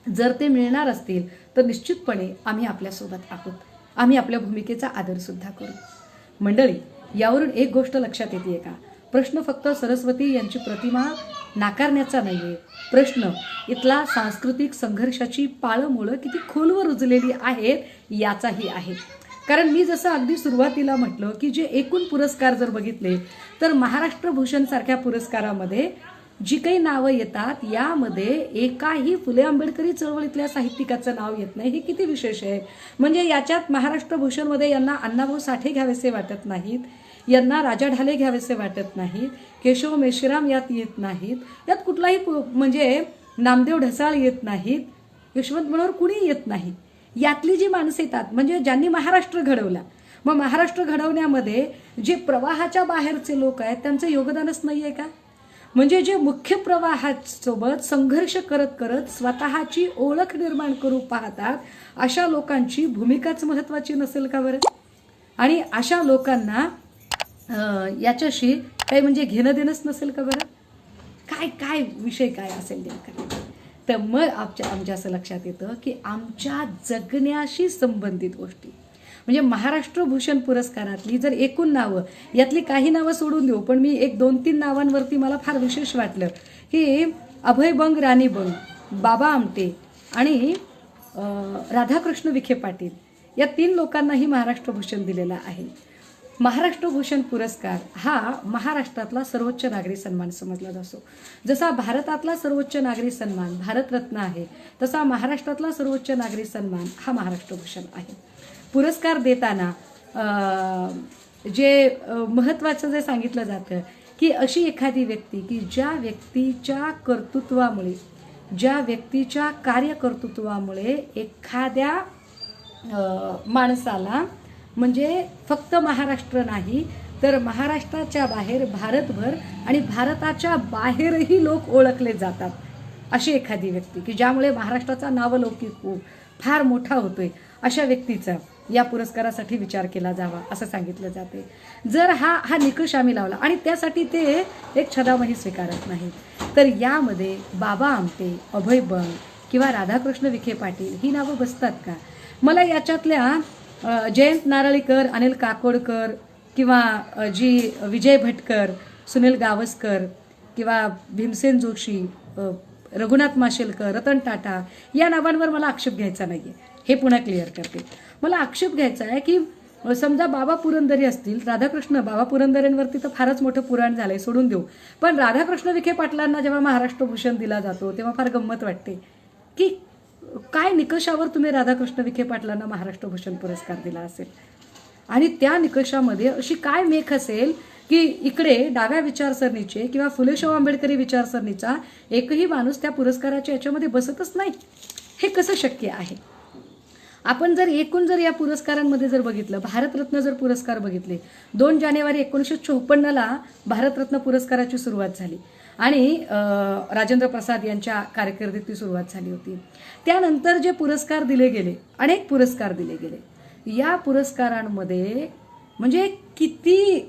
जर ते मिळणार असतील तर निश्चितपणे आम्ही आपल्यासोबत आहोत. आम्ही आपल्या भूमिकेचा आदर सुद्धा करू. मंडळी, यावरून एक गोष्ट लक्षात येते का? प्रश्न फक्त सरस्वती यांची प्रतिमा नाकारण्याचा नाहीये. प्रश्न इथला सांस्कृतिक संघर्षाची पाळंमुळं किती खोलवर रुजलेली आहेत याचाही आहे. कारण मी जसं अगदी सुरुवातीला म्हटलं की जे एकूण पुरस्कार जर बघितले तर महाराष्ट्र भूषण सारख्या पुरस्कारामध्ये जी काही नावं येतात यामध्ये एकाही फुले आंबेडकरी चळवळीतल्या साहित्यिकाचं नाव येत नाही. हे किती विशेष आहे. म्हणजे याच्यात महाराष्ट्र भूषणमध्ये यांना अण्णाभाऊ साठे घ्यावेसे वाटत नाहीत, यांना राजा ढाले घ्यावेसे वाटत नाहीत, केशव मेश्राम यात येत नाहीत, यात कुठलाही म्हणजे नामदेव ढसाळ येत नाहीत, यशवंत मनोहर कुणी येत नाही. यातली जी माणसं येतात म्हणजे ज्यांनी महाराष्ट्र घडवला, मग महाराष्ट्र घडवण्यामध्ये जे प्रवाहाच्या बाहेरचे लोक आहेत त्यांचं योगदानच नाही आहे का? म्हणजे जे मुख्य प्रवाहासोबत संघर्ष करत करत स्वतःची ओळख निर्माण करू पाहतात अशा लोकांची भूमिकाच महत्त्वाची नसेल का बरं? आणि अशा लोकांना याच्याशी काही म्हणजे घेणं देणंच नसेल का बरं? काय काय विषय काय असेल नेमका? तर मग आमच्या असं लक्षात येतं की आमच्या जगण्याशी संबंधित गोष्टी म्हणजे महाराष्ट्र भूषण पुरस्कारातली जर एकूण नावं, यातली काही नावं सोडून देऊ, पण मी एक 2-3 नावांवरती मला फार विशेष वाटलं की अभय बंग, राणी बंग, बाबा आमटे आणि राधाकृष्ण विखे पाटील या 3 लोकांनाही महाराष्ट्र भूषण दिलेला आहे. महाराष्ट्र भूषण पुरस्कार हा महाराष्ट्रातला सर्वोच्च नागरी सन्मान समजला जातो. जसा भारतातला सर्वोच्च नागरी सन्मान भारतरत्न आहे, तसा महाराष्ट्रातला सर्वोच्च नागरी सन्मान हा महाराष्ट्र भूषण आहे. पुरस्कार देताना जे महत्त्वाचं जे सांगितलं जातं की अशी एखादी व्यक्ती की ज्या व्यक्तीच्या कर्तृत्वामुळे, ज्या व्यक्तीच्या कार्यकर्तृत्वामुळे एखाद्या माणसाला म्हणजे फक्त महाराष्ट्र नाही तर महाराष्ट्राच्या बाहेर भारतभर आणि भारताच्या बाहेरही लोक ओळखले जातात, अशी एखादी व्यक्ती की ज्यामुळे महाराष्ट्राचा नावलौकिक फार मोठा होतोय, अशा व्यक्तीचा या पुरस्कारासाठी विचार केला जावा असं सांगितलं जाते. जर हा निकष आम्ही लावला आणि त्यासाठी ते एक छदामही स्वीकारत नाही, तर यामध्ये बाबा आमटे, अभय बंग किंवा राधाकृष्ण विखे पाटील ही नावं बसतात का? मला याच्यातल्या जयंत नारळीकर, अनिल काकोडकर किंवा जी विजय भटकर, सुनील गावस्कर किंवा भीमसेन जोशी, रघुनाथ माशेलकर, रतन टाटा या नावांवर मला आक्षेप घ्यायचा नाही आहे, हे पुन्हा क्लिअर करते. मला आक्षेप घ्यायचा आहे की समजा बाबा पुरंदरे असतील, राधाकृष्ण बाबा पुरंदरेंवरती तर फारच मोठं पुराण झालंय, सोडून देऊ, पण राधाकृष्ण विखे पाटलांना जेव्हा महाराष्ट्र भूषण दिला जातो तेव्हा फार गंमत वाटते की काय निकषावर तुम्ही राधाकृष्ण विखे पाटलांना महाराष्ट्र भूषण पुरस्कार दिला असेल आणि त्या निकषामध्ये अशी काय मेख असेल की इकडे डाव्या विचारसरणीचे किंवा फुले शाहू आंबेडकरी विचारसरणीचा एकही माणूस त्या पुरस्काराच्या याच्यामध्ये बसतच नाही. हे कसं शक्य आहे? आपण जर एकूण जर या पुरस्कारांमध्ये जर बघितलं, भारतरत्न जर पुरस्कार बघितले, 2 जानेवारी 1954ला भारतरत्न पुरस्काराची सुरुवात झाली आणि राजेंद्र प्रसाद यांच्या कारकिर्दीत सुरुवात झाली होती. त्यानंतर जे पुरस्कार दिले गेले, अनेक पुरस्कार दिले गेले, या पुरस्कारांमध्ये म्हणजे किती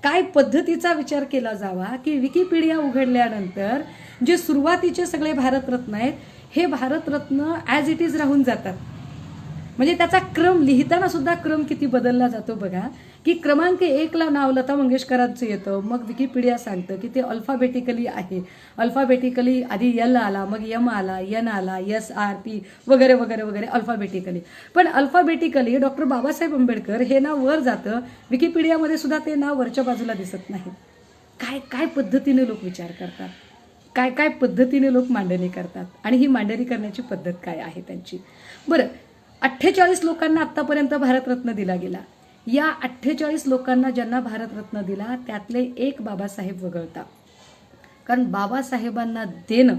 काय पद्धतीचा विचार केला जावा की विकिपीडिया उघडल्यानंतर जे सुरुवातीचे सगळे भारतरत्न आहेत हे भारतरत्न ॲज इट इज राहून जातात. म्हणजे त्याचा क्रम लिहिताना सुद्धा क्रम किती बदलला जातो बघा की क्रमांक 1ला नाव लता मंगेशकरांचं येतं, मग विकिपीडिया सांगतं की ते अल्फाबेटिकली आहे, अल्फाबेटिकली आधी एल आला, मग एम आला, एन आला, SRP वगैरे वगैरे वगैरे अल्फाबेटिकली. पण अल्फाबेटिकली डॉक्टर बाबासाहेब आंबेडकर हे नाव वर जातं, विकिपीडियामध्ये सुद्धा ते नाव वरच्या बाजूला दिसत नाही. काय काय पद्धतीने लोक विचार करतात, काय काय पद्धतीने लोक मांडणी करतात आणि ही मांडणी करण्याची पद्धत काय आहे त्यांची. बरं, 48 लोकांना आत्तापर्यंत भारतरत्न दिला गेला. या 48 लोकांना ज्यांना भारतरत्न दिला त्यातले एक बाबासाहेब वगळता, कारण बाबासाहेबांना देणं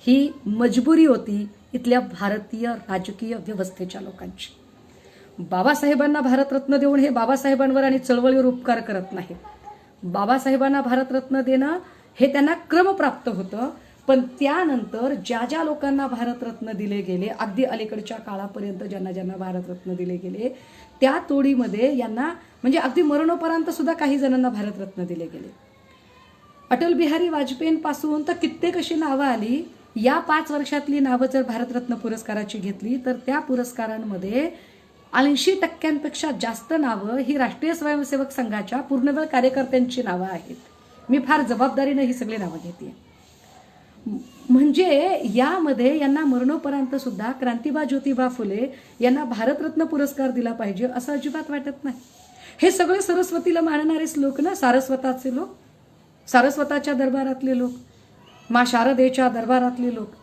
ही मजबुरी होती इथल्या भारतीय राजकीय व्यवस्थेच्या लोकांची. बाबासाहेबांना भारतरत्न देऊन हे बाबासाहेबांवर आणि चळवळीवर उपकार करत नाही. बाबासाहेबांना भारतरत्न देणं हे त्यांना क्रमप्राप्त होतं, पण त्यानंतर ज्या ज्या लोकांना भारतरत्न दिले गेले, अगदी अलीकडच्या काळापर्यंत ज्यांना ज्यांना भारतरत्न दिले गेले, त्या तोडीमध्ये यांना म्हणजे अगदी मरणोपरांत सुद्धा काही जणांना भारतरत्न दिले गेले. अटल बिहारी वाजपेयींपासून तर कित्येक अशी नावं आली. या 5 वर्षातली नावं जर भारतरत्न पुरस्काराची घेतली तर त्या पुरस्कारांमध्ये 80% जास्त नावं ही राष्ट्रीय स्वयंसेवक संघाच्या पूर्णवेळ कार्यकर्त्यांची नावं आहेत. मी फार जबाबदारीनं ही सगळी नावं घेते. म्हणजे यामध्ये यांना मरणोपरांत सुद्धा क्रांतिबा ज्योतिबा फुले यांना भारतरत्न पुरस्कार दिला पाहिजे असं अजिबात वाटत नाही. हे सगळे सरस्वतीला मानणारेच लोक ना, सारस्वताचे लोक, सारस्वताच्या दरबारातले लोक, मा शारदेच्या दरबारातले लोक.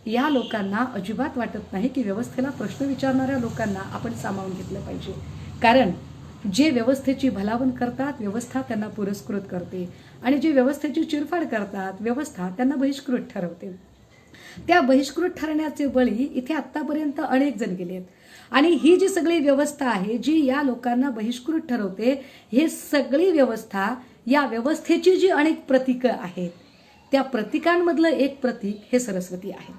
या लोकांना अजिबात वाटत नाही की व्यवस्थेला प्रश्न विचारणाऱ्या लोकांना आपण सामावून घेतलं पाहिजे, कारण जे व्यवस्थेची भलावण करतात व्यवस्था त्यांना पुरस्कृत करते आणि जे व्यवस्थेची चिरफाड करतात व्यवस्था त्यांना बहिष्कृत ठरवते. त्या बहिष्कृत ठरण्याचे बळी इथे आत्तापर्यंत अनेक जण गेले आहेत आणि ही जी सगळी व्यवस्था आहे जी या लोकांना बहिष्कृत ठरवते, हे सगळी व्यवस्था, या व्यवस्थेची जी अनेक प्रतीकं आहेत त्या प्रतीकांमधलं एक प्रतीक हे सरस्वती आहे.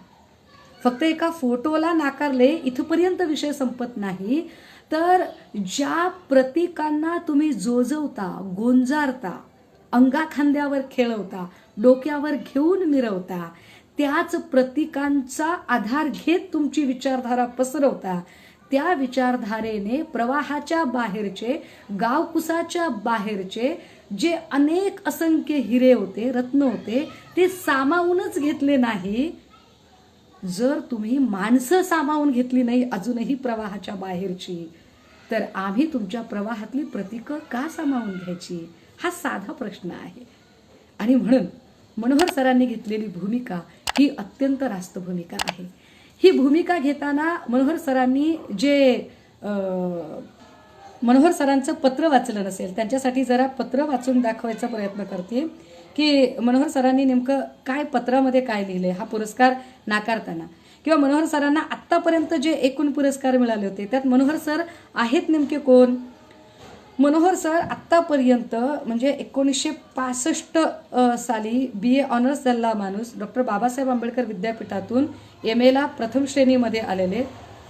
फक्त एका फोटोला नाकारले इथपर्यंत विषय संपत नाही, तर ज्या प्रतीकांना तुम्ही जोजवता, गोंजारता, अंगाखांद्यावर खेळवता, डोक्यावर घेऊन मिरवता, त्याच प्रतीकांचा आधार घेत तुमची विचारधारा पसरवता, त्या विचारधारेने प्रवाहाच्या बाहेरचे, गावकुसाच्या बाहेरचे जे अनेक असंख्य हिरे होते, रत्न होते, ते सामावूनच घेतले नाही. जर तुम्ही माणसं सामावून घेतली नाही अजूनही प्रवाहाच्या बाहेरची, तर आम्ही तुमच्या प्रवाहातली प्रतीकं का सामावून घ्यायची, हा साधा प्रश्न आहे. आणि म्हणून मनोहर सरांनी घेतलेली भूमिका ही अत्यंत रास्त भूमिका आहे. ही भूमिका घेताना मनोहर सरांनी जे मनोहर सरांचं पत्र वाचलं नसेल, त्यांच्यासाठी जरा पत्र वाचून दाखवायचा प्रयत्न करते की मनोहर सरांनी नेमकं काय पत्रामध्ये काय लिहिलंय हा पुरस्कार नाकारताना, किंवा मनोहर सरांना आत्तापर्यंत जे एकूण पुरस्कार मिळाले होते त्यात मनोहर सर आहेत नेमके कोण. मनोहर सर आत्तापर्यंत म्हणजे 1965 साली BA ऑनर्स झालेला माणूस, डॉक्टर बाबासाहेब आंबेडकर विद्यापीठातून MA ला प्रथम श्रेणीमध्ये आलेले,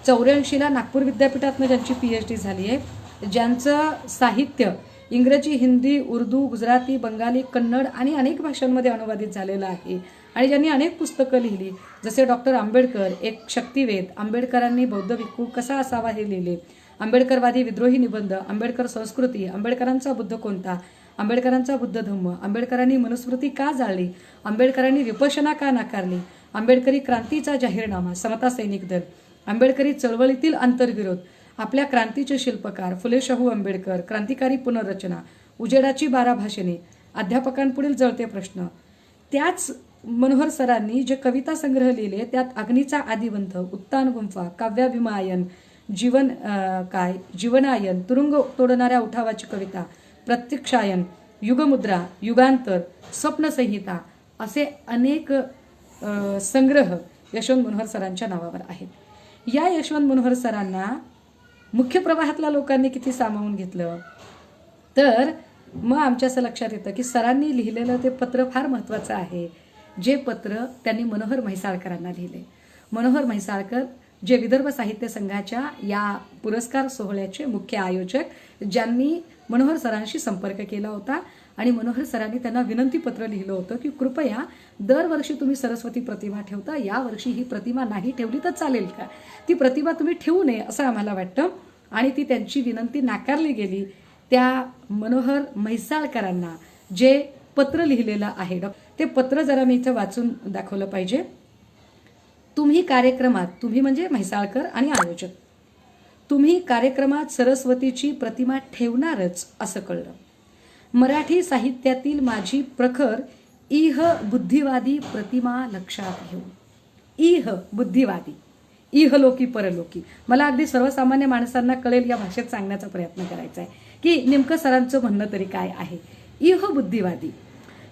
84ला नागपूर विद्यापीठातून ज्यांची PhD झाली आहे, ज्यांचं साहित्य इंग्रजी, हिंदी, उर्दू, गुजराती, बंगाली, कन्नड आणि अनेक भाषांमध्ये अनुवादित झालेलं आहे, आणि ज्यांनी अनेक पुस्तकं लिहिली, जसे डॉक्टर आंबेडकर एक शक्तिवेद, आंबेडकरांनी बौद्ध भिक्खू कसा असावा हे लिहिले, आंबेडकरवादी विद्रोही निबंध, आंबेडकर संस्कृती, आंबेडकरांचा बुद्ध कोणता, आंबेडकरांचा बुद्ध धम्म, आंबेडकरांनी मनुस्मृती का जाळली, आंबेडकरांनी विपश्यना का नाकारली, आंबेडकरी क्रांतीचा जाहीरनामा, समता सैनिक दल, आंबेडकरी चळवळीतील आंतरविरोध, आपल्या क्रांतीचे शिल्पकार फुले शाहू आंबेडकर, क्रांतिकारी पुनर्रचना, उजेडाची 12 भाषणे, अध्यापकांपुढील जळते प्रश्न. त्याच मनोहर सरांनी जे कविता संग्रह लिहिले त्यात अग्नीचा आदिवंत, उत्तान गुंफा, काव्याभिमायन, जीवन जीवनायन, तुरुंग तोडणाऱ्या उठावाची कविता, प्रत्यक्षायन, युगमुद्रा, युगांतर, स्वप्नसंहिता असे अनेक संग्रह यशवंत मनोहर सरांच्या नावावर आहेत. या यशवंत मनोहर सरांना मुख्य प्रवाहातल्या लोकांनी किती सामावून घेतलं, तर मग आमच्या असं लक्षात येतं की सरांनी लिहिलेलं ते पत्र फार महत्त्वाचं आहे, जे पत्र त्यांनी मनोहर म्हैसाळकरांना लिहिले. मनोहर म्हैसाळकर जे विदर्भ साहित्य संघाच्या या पुरस्कार सोहळ्याचे मुख्य आयोजक, ज्यांनी मनोहर सरांशी संपर्क केला होता, आणि मनोहर सरांनी त्यांना विनंती पत्र लिहिलं होतं की कृपया दरवर्षी तुम्ही सरस्वती प्रतिमा ठेवता, यावर्षी ही प्रतिमा नाही ठेवली तर चालेल का, ती प्रतिमा तुम्ही ठेवू नये असं आम्हाला वाटतं. आणि ती त्यांची विनंती नाकारली गेली. त्या मनोहर म्हैसाळकरांना जे पत्र लिहिलेलं आहे, ते पत्र जरा मी इथं वाचून दाखवलं पाहिजे. तुम्ही कार्यक्रमात, तुम्ही म्हणजे म्हैसाळकर आणि आयोजक, तुम्ही कार्यक्रमात सरस्वतीची प्रतिमा ठेवणारच असं कळलं. मराठी साहित्यातील माझी प्रखर इह बुद्धिवादी प्रतिमा लक्षात घेऊन, इह बुद्धिवादी, इहलोकी परलोकी, मला अगदी सर्वसामान्य माणसांना कळेल या भाषेत सांगण्याचा प्रयत्न करायचा आहे की नेमकं सरांचं म्हणणं तरी काय आहे. इह बुद्धिवादी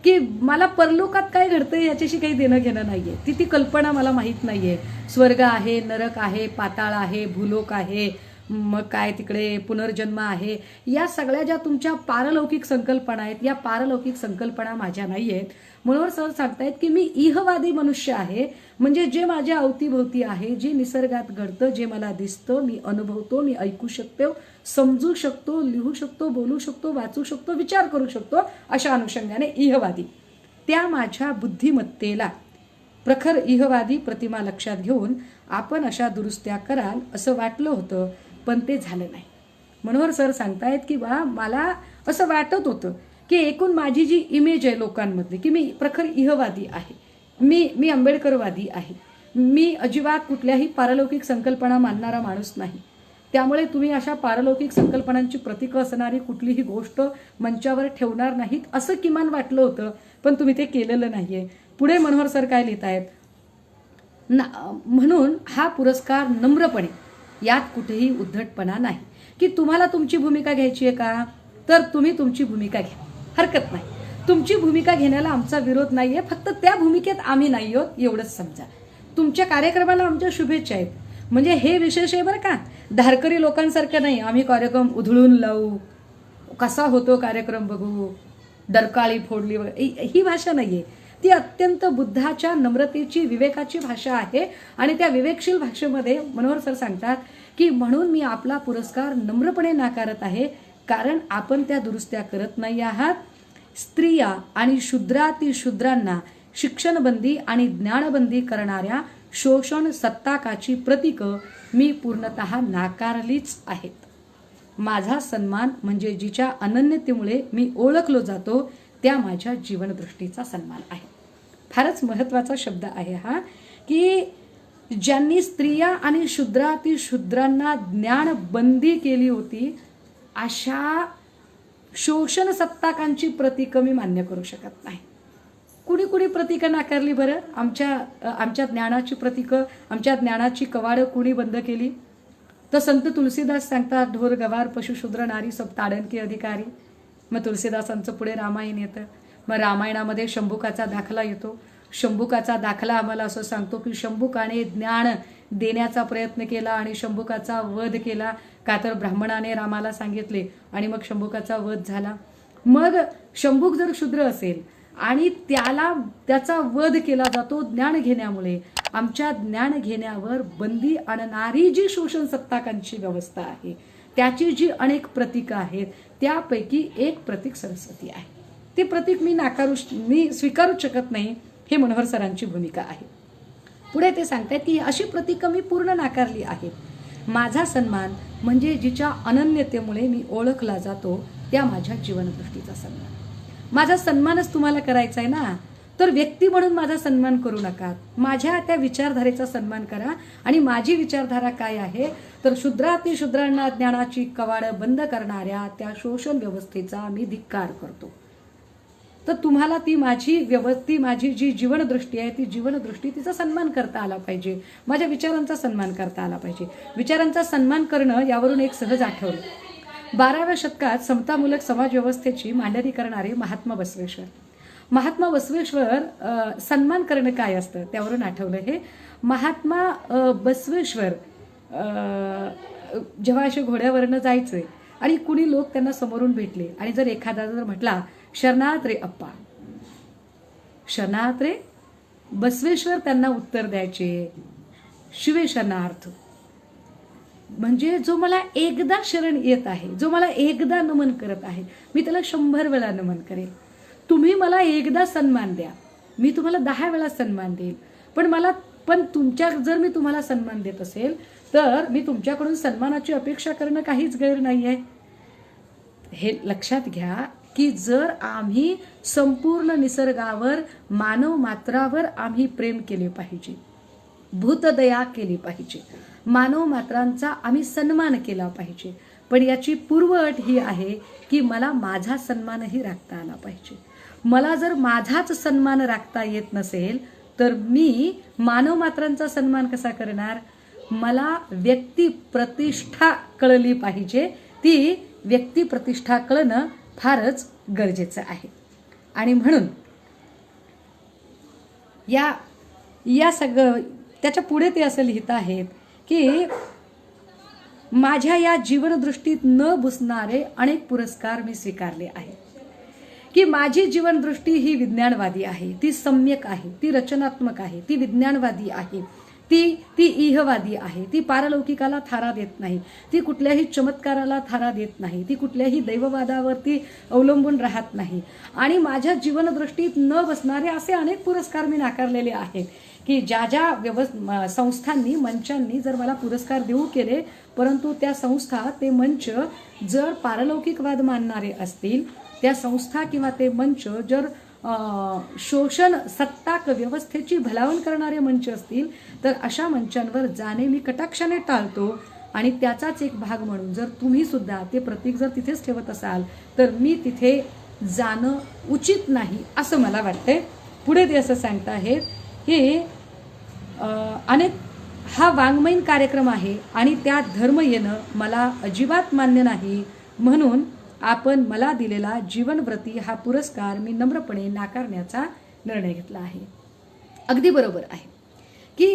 की मला परलोकात काय घडतंय याच्याशी काही देणं घेणं नाहीये, ती कल्पना मला माहीत नाहीये. स्वर्ग आहे, नरक आहे, पाताळ आहे, भूलोक आहे, मग काय तिकडे पुनर्जन्म आहे, या सगळ्या ज्या तुमच्या पारलौकिक संकल्पना आहेत, या पारलौकिक संकल्पना माझ्या नाही आहेत. मनोहर सर सांगतायत की मी इहवादी मनुष्य आहे, म्हणजे जे माझ्या अवतीभोवती आहे, जे निसर्गात घडतं, जे मला दिसतं, मी अनुभवतो, मी ऐकू शकतो, समजू शकतो, लिहू शकतो, बोलू शकतो, वाचू शकतो, विचार करू शकतो, अशा अनुषंगाने इहवादी, त्या माझ्या बुद्धिमत्तेला प्रखर इहवादी प्रतिमा लक्षात घेऊन आपण अशा दुरुस्त्या कराल असं वाटलं होतं, पण ते झालं नाही. मनोहर सर सांगतायत की मला असं वाटत होतं की एकूण माझी जी इमेज आहे लोकांमधली की मी प्रखर इहवादी आहे, मी आंबेडकरवादी आहे, मी अजिबात कुठल्याही पारलौकिक संकल्पना मानणारा माणूस नाही, त्यामुळे तुम्ही अशा पारलौकिक संकल्पनांची प्रतीकं असणारी कुठलीही गोष्ट मंचावर ठेवणार नाहीत असं किमान वाटलं होतं, पण तुम्ही ते केलेलं नाहीये. पुढे मनोहर सर काय लिहित आहेत, म्हणून हा पुरस्कार नम्रपणे, यात कुठेही उद्धटपणा नाही की तुम्हाला तुमची भूमिका घ्यायची आहे का, तर तुम्ही तुमची भूमिका घ्या, हरकत नाही, तुमची भूमिका घेण्याला आमचा विरोध नाहीये, फक्त त्या भूमिकेत आम्ही नाही आहोत एवढंच समजा. तुमच्या कार्यक्रमाला आमच्या शुभेच्छा आहेत, म्हणजे हे विशेष आहे बरं का, धारकरी लोकांसारखं नाही आम्ही कार्यक्रम उधळून लावू, कसा होतो कार्यक्रम बघू, डरकाळी फोडली, ही भाषा नाहीये. ती अत्यंत बुद्धाच्या नम्रतेची विवेकाची भाषा आहे. आणि त्या विवेकशील भाषेमध्ये मनोहर सर सांगतात की म्हणून मी आपला पुरस्कार नम्रपणे नाकारत आहे, कारण आपण त्या दुरुस्त्या करत नाही आहात. स्त्रिया आणि शूद्रातिशूद्रांना शिक्षणबंदी आणि ज्ञानबंदी करणाऱ्या शोषण सत्ताकाची प्रतीकं मी पूर्णतः नाकारलीच आहेत. माझा सन्मान म्हणजे जिच्या अनन्यतेमुळे मी ओळखलो जातो त्या माझ्या जीवनदृष्टीचा सन्मान आहे. फारच महत्त्वाचा शब्द आहे हा, की ज्यांनी स्त्रिया आणि शूद्रातिशूद्रांना ज्ञानबंदी केली होती अशा शोषण सत्ताकांची प्रतीकं मी मान्य करू शकत नाही. कुणी कुणी प्रतीकं नाकारली बरं? आमच्या ज्ञानाची प्रतीकं, आमच्या ज्ञानाची कवाडं कुणी बंद केली? तर संत तुलसीदास सांगतात, ढोर गवार पशुशूद्र नारी सब ताडन की अधिकारी. मग तुलसीदासांचं पुढे रामायण येतं. मग रामायणामध्ये शंभुकाचा दाखला येतो. शंभुकाचा दाखला आम्हाला असं सांगतो की शंभुकाने ज्ञान देण्याचा प्रयत्न केला आणि शंभुकाचा वध केला, का तर ब्राह्मणाने रामाला सांगितले आणि मग शंभुकाचा वध झाला. मग शंभुक जर शूद्र असेल आणि त्याचा वध केला जातो ज्ञान घेण्यामुळे, आमच्या ज्ञान घेण्यावर बंदी आणणारी जी शोषण सत्ताकांची व्यवस्था आहे त्याची जी अनेक प्रतीकं आहेत त्यापैकी एक प्रतीक सरस्वती आहे. ते प्रतीक मी स्वीकारू शकत नाही. हे मनोहर सरांची भूमिका आहे. पुढे ते सांगतात की अशी प्रतीकं मी पूर्ण नाकारली आहेत. माझा सन्मान म्हणजे जिच्या अनन्यतेमुळे मी ओळखला जातो त्या माझ्या जीवनदृष्टीचा सन्मान. माझा सन्मानच तुम्हाला करायचा आहे ना, तर व्यक्ती म्हणून माझा सन्मान करू नका. माझ्या त्या विचारधारेचा सन्मान करा. आणि माझी विचारधारा काय आहे तर शूद्रातिशूद्रांना ज्ञानाची कवाडं बंद करणाऱ्या त्या शोषण व्यवस्थेचा मी धिक्कार करतो. तर तुम्हाला ती माझी जी जीवनदृष्टी आहे ती जीवनदृष्टी तिचा सन्मान करता आला पाहिजे. माझ्या विचारांचा सन्मान करता आला पाहिजे. विचारांचा सन्मान करणं यावरून एक सहज आठवलं. 12व्या शतकात समतामूलक समाज व्यवस्थेची मांडणी करणारे महात्मा बसवेश्वर सन्मान करणं काय असतं त्यावरून आठवलं हे. महात्मा बसवेश्वर जेव्हा असे घोड्यावरनं जायचे आणि कुणी लोक त्यांना समोरून भेटले आणि जर एखादा जर म्हटला शरणार्थ रे अप्पा, शरणार्थ रे, बसवेश्वर त्यांना उत्तर द्यायचे शिवे शरणार्थ. म्हणजे जो मला एकदा शरण येत आहे, जो मला एकदा नमन करत आहे, मी त्याला 100 वेळा नमन करेल. तुम्ही मला एकदा सन्मान द्या, मी तुम्हाला 10 वेळा सन्मान देईल. पण जर मी तुम्हाला सन्मान देत असेल तर मी तुमच्याकडून सन्मानाची अपेक्षा करणं काहीच गैर नाही आहे. हे लक्षात घ्या की जर आम्ही संपूर्ण निसर्गावर, मानव मात्रावर आम्ही प्रेम केले पाहिजे, भूतदया केली पाहिजे, मानव मात्रांचा आम्ही सन्मान केला पाहिजे. पण याची पूर्वअट ही आहे की मला माझा सन्मानही राखता आला पाहिजे. मला जर माझाच सन्मान राखता येत नसेल तर मी मानव मात्रांचा सन्मान कसा करणार? मला व्यक्ती प्रतिष्ठा कळली पाहिजे. ती व्यक्ती प्रतिष्ठा कळणं फारच गरजेचं आहे. आणि म्हणून या सगळं त्याच्या पुढे ते असं लिहित आहेत की माझ्या या जीवनदृष्टीत न घुसणारे अनेक पुरस्कार मी स्वीकारले आहेत. की माझी जीवनदृष्टी ही विज्ञानवादी आहे, ती सम्यक आहे, ती रचनात्मक आहे, ती विज्ञानवादी आहे, ती इहवादी आहे, ती पारलौकिकाला थारा देत नाही, ती कुठल्याही चमत्काराला थारा देत नाही, ती कुठल्याही दैववादावरती अवलंबून राहत नाही. आणि माझ्या जीवनदृष्टीत न बसणारे असे अनेक पुरस्कार मी नाकारलेले आहेत की ज्या संस्थांनी, मंचांनी जर मला पुरस्कार देऊ केले, परंतु त्या संस्था, ते मंच जर पारलौकिकवाद मानणारे असतील, त्या संस्था किंवा ते मंच जर शोषण सत्ताक व्यवस्थेची भलावण करणारे मंच असतील तर अशा मंचांवर जाणे मी कटाक्षाने टाळतो. आणि त्याचाच एक भाग म्हणून जर तुम्ही सुद्धा ते प्रतीक जर तिथेच ठेवत असाल तर मी तिथे जाणं उचित नाही असं मला वाटतंय. पुढे ते असं सांगता आहेत की हा वाङ्मयीन कार्यक्रम आहे आणि त्यात धर्म येणं मला अजिबात मान्य नाही. म्हणून आपण मला दिलेला जीवनव्रती हा पुरस्कार मी नम्रपणे नाकारण्याचा निर्णय घेतला आहे. अगदी बरोबर आहे की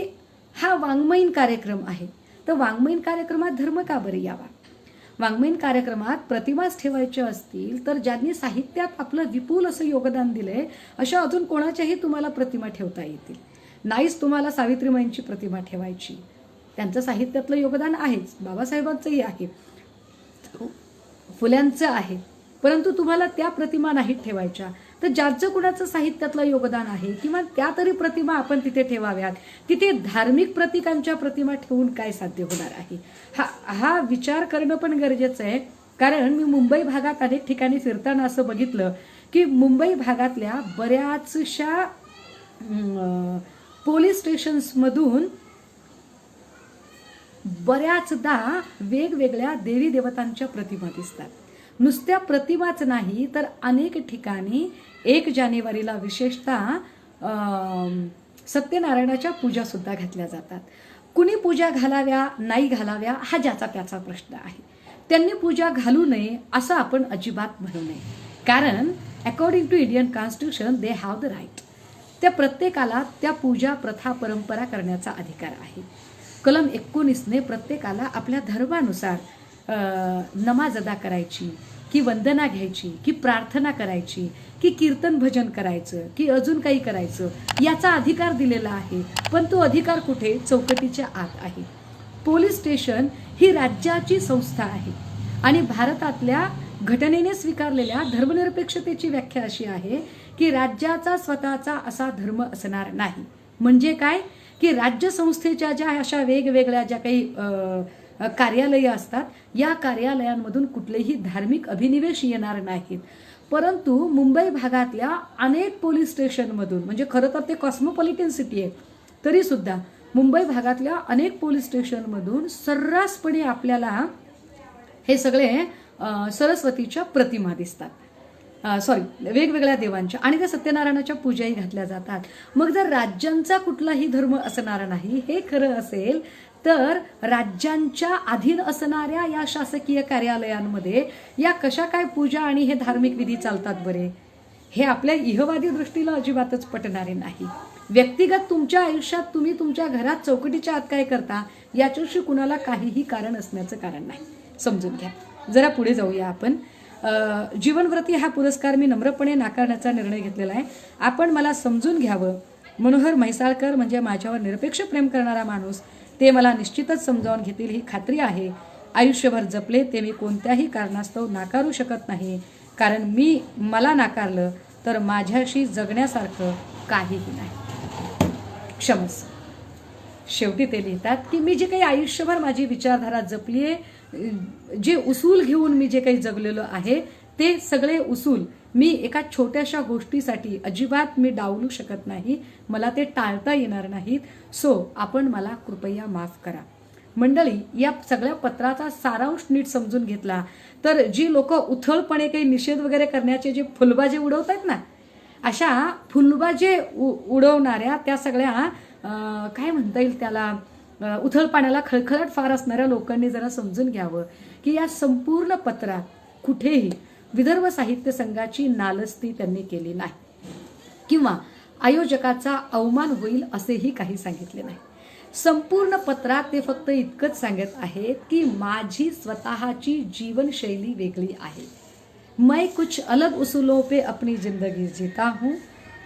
हा वाङ्मयीन कार्यक्रम आहे, तर वाङ्मयीन कार्यक्रमात धर्म का बरं यावा? वाङ्मयीन कार्यक्रमात प्रतिमाच ठेवायच्या असतील तर ज्यांनी साहित्यात आपलं विपुल असं योगदान दिलंय अशा अजून कोणाच्याही तुम्हाला प्रतिमा ठेवता येतील. नाहीच तुम्हाला सावित्रीबाईंची प्रतिमा ठेवायची, त्यांचं साहित्यातलं योगदान आहेच, बाबासाहेबांचंही आहे, फुल्यांचं आहे, परंतु तुम्हाला त्या प्रतिमा नाहीत ठेवायच्या. तर ज्याचं कुणाचं साहित्यातलं योगदान आहे किंवा त्या तरी प्रतिमा आपण तिथे ठेवाव्यात. तिथे धार्मिक प्रतिकांच्या प्रतिमा ठेवून काय साध्य होणार आहे, हा विचार करणं पण गरजेचं आहे. कारण मी मुंबई भागात अनेक ठिकाणी फिरताना असं बघितलं की मुंबई भागातल्या बऱ्याचशा पोलीस स्टेशन्समधून बऱ्याचदा वेगवेगळ्या देवी देवतांच्या प्रतिमा दिसतात. नुसत्या प्रतिमाच नाही तर अनेक ठिकाणी 1 जानेवारीला विशेषतः सत्यनारायणाच्या पूजा सुद्धा घातल्या जातात. कुणी पूजा घालाव्या नाही घालाव्या हा ज्याचा त्याचा प्रश्न आहे. त्यांनी पूजा घालू नये असं आपण अजिबात म्हणू नये, कारण according to Indian constitution they have the right. त्या प्रत्येकाला त्या पूजा प्रथा परंपरा करण्याचा अधिकार आहे. कलम 19ने प्रत्येकाला आपल्या धर्मानुसार नमाज अदा करायची, की वंदना घ्यायची, की प्रार्थना करायची, की कीर्तन भजन करायचं, की अजून काही करायचं याचा अधिकार दिलेला आहे. पण तो अधिकार कुठे? चौकटीच्या आत आहे. पोलीस स्टेशन ही राज्याची संस्था आहे आणि भारतातल्या घटनेने स्वीकारलेल्या धर्मनिरपेक्षतेची व्याख्या अशी आहे की राज्याचा स्वतःचा असा धर्म असणार नाही. म्हणजे काय की राज्य संस्थेच्या ज्या अशा वेगवेगळ्या ज्या काही कार्यालयं असतात या कार्यालयांमधून कुठलेही धार्मिक अभिनिवेश येणार नाहीत. परंतु मुंबई भागातल्या अनेक पोलीस स्टेशनमधून, म्हणजे खरं तर ते कॉस्मोपॉलिटन सिटी आहे तरी सुद्धा मुंबई भागातल्या अनेक पोलीस स्टेशनमधून सर्रासपणे आपल्याला हे सगळे सरस्वतीच्या प्रतिमा दिसतात, वेगवेगळ्या देवांच्या, आणि त्या सत्यनारायणाच्या पूजाही घातल्या जातात. मग जर राज्यांचा कुठलाही धर्म असणार नाही हे खरं असेल तर राज्यांच्या अधीन असणाऱ्या या शासकीय कार्यालयांमध्ये या कशा काय पूजा आणि हे धार्मिक विधी चालतात बरे? हे आपल्या इहवादी दृष्टीला अजिबातच पटणारे नाही. व्यक्तिगत तुमच्या आयुष्यात तुम्ही तुमच्या घरात चौकटीच्या आत काय करता याच्याशी कुणाला काहीही कारण असण्याचं कारण नाही, समजून घ्या. जरा पुढे जाऊया आपण. जीवनव्रती हा पुरस्कार मी नम्रपणे नाकारण्याचा निर्णय घेतलेला आहे. आपण मला समजून घ्यावं. मनोहर म्हैसाळकर म्हणजे माझ्यावर निरपेक्ष प्रेम करणारा माणूस, ते मला निश्चितच समजावून घेतील ही खात्री आहे. आयुष्यभर जपले ते मी कोणत्याही कारणास्तव नाकारू शकत नाही, कारण मला नाकारलं तर माझ्याशी जगण्यासारखं काहीही नाही. क्षमस्व. शेवटी ते लिहितात की मी जे काही आयुष्यभर माझी विचारधारा जपली आहे, जे उसूल घेऊन मी जे काही जगलेलो आहे ते सगळे उसूल मी एका छोट्याशा गोष्टीसाठी अजिबात मी डावलू शकत नाही, मला ते टाळता येणार नाहीत. सो आपण मला कृपया माफ करा. मंडळी, या सगळ्या पत्राचा सारांश नीट समजून घेतला तर जी लोक उथळपणे काही निषेध वगैरे करण्याचे जे फुलबाजे उडवत आहेत ना, अशा फुलबाजे उडवणाऱ्या त्या सगळ्या काय म्हणता येईल त्याला, उथळपाण्याला खळखळाट फार असणाऱ्या लोकांनी जरा समजून घ्यावं की या संपूर्ण पत्रात कुठेही विदर्भ साहित्य संघाची नालस्ती त्यांनी केली नाही किंवा आयोजकाचा अवमान होईल असेही काही सांगितले नाही. संपूर्ण पत्रात ते फक्त इतकंच सांगत आहेत की माझी स्वतःची जीवनशैली वेगळी आहे. मैं कुछ अलग उसूलों पे अपनी जिंदगी जीता हूँ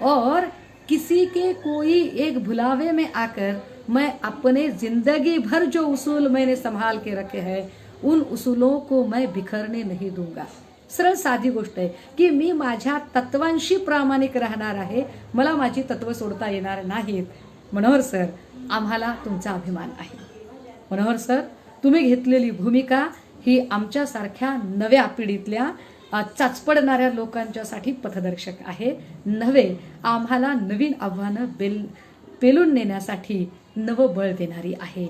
और किसी के कोई एक भुलावे में आकर मैं अपने जिंदगी भर जो उसूल मैंने संभाल के रखे हैं उन उसूलों को मैं बिखरने नहीं दूंगा. सरळ साधी गोष्ट आहे की मी माझ्या तत्वांशी प्रामाणिक राहणार आहे, मला माझी तत्व सोडता येणार नाहीत. मनोहर सर, आम्हाला तुमचा अभिमान आहे. मनोहर सर, तुम्ही घेतलेली भूमिका ही आमच्यासारख्या नव्या पिढीतल्या चाचपडणाऱ्या लोकांच्यासाठी पथदर्शक आहे. नव्हे, आम्हाला नवीन आव्हानं पेलून नेण्यासाठी नवं बळ देणारी आहे.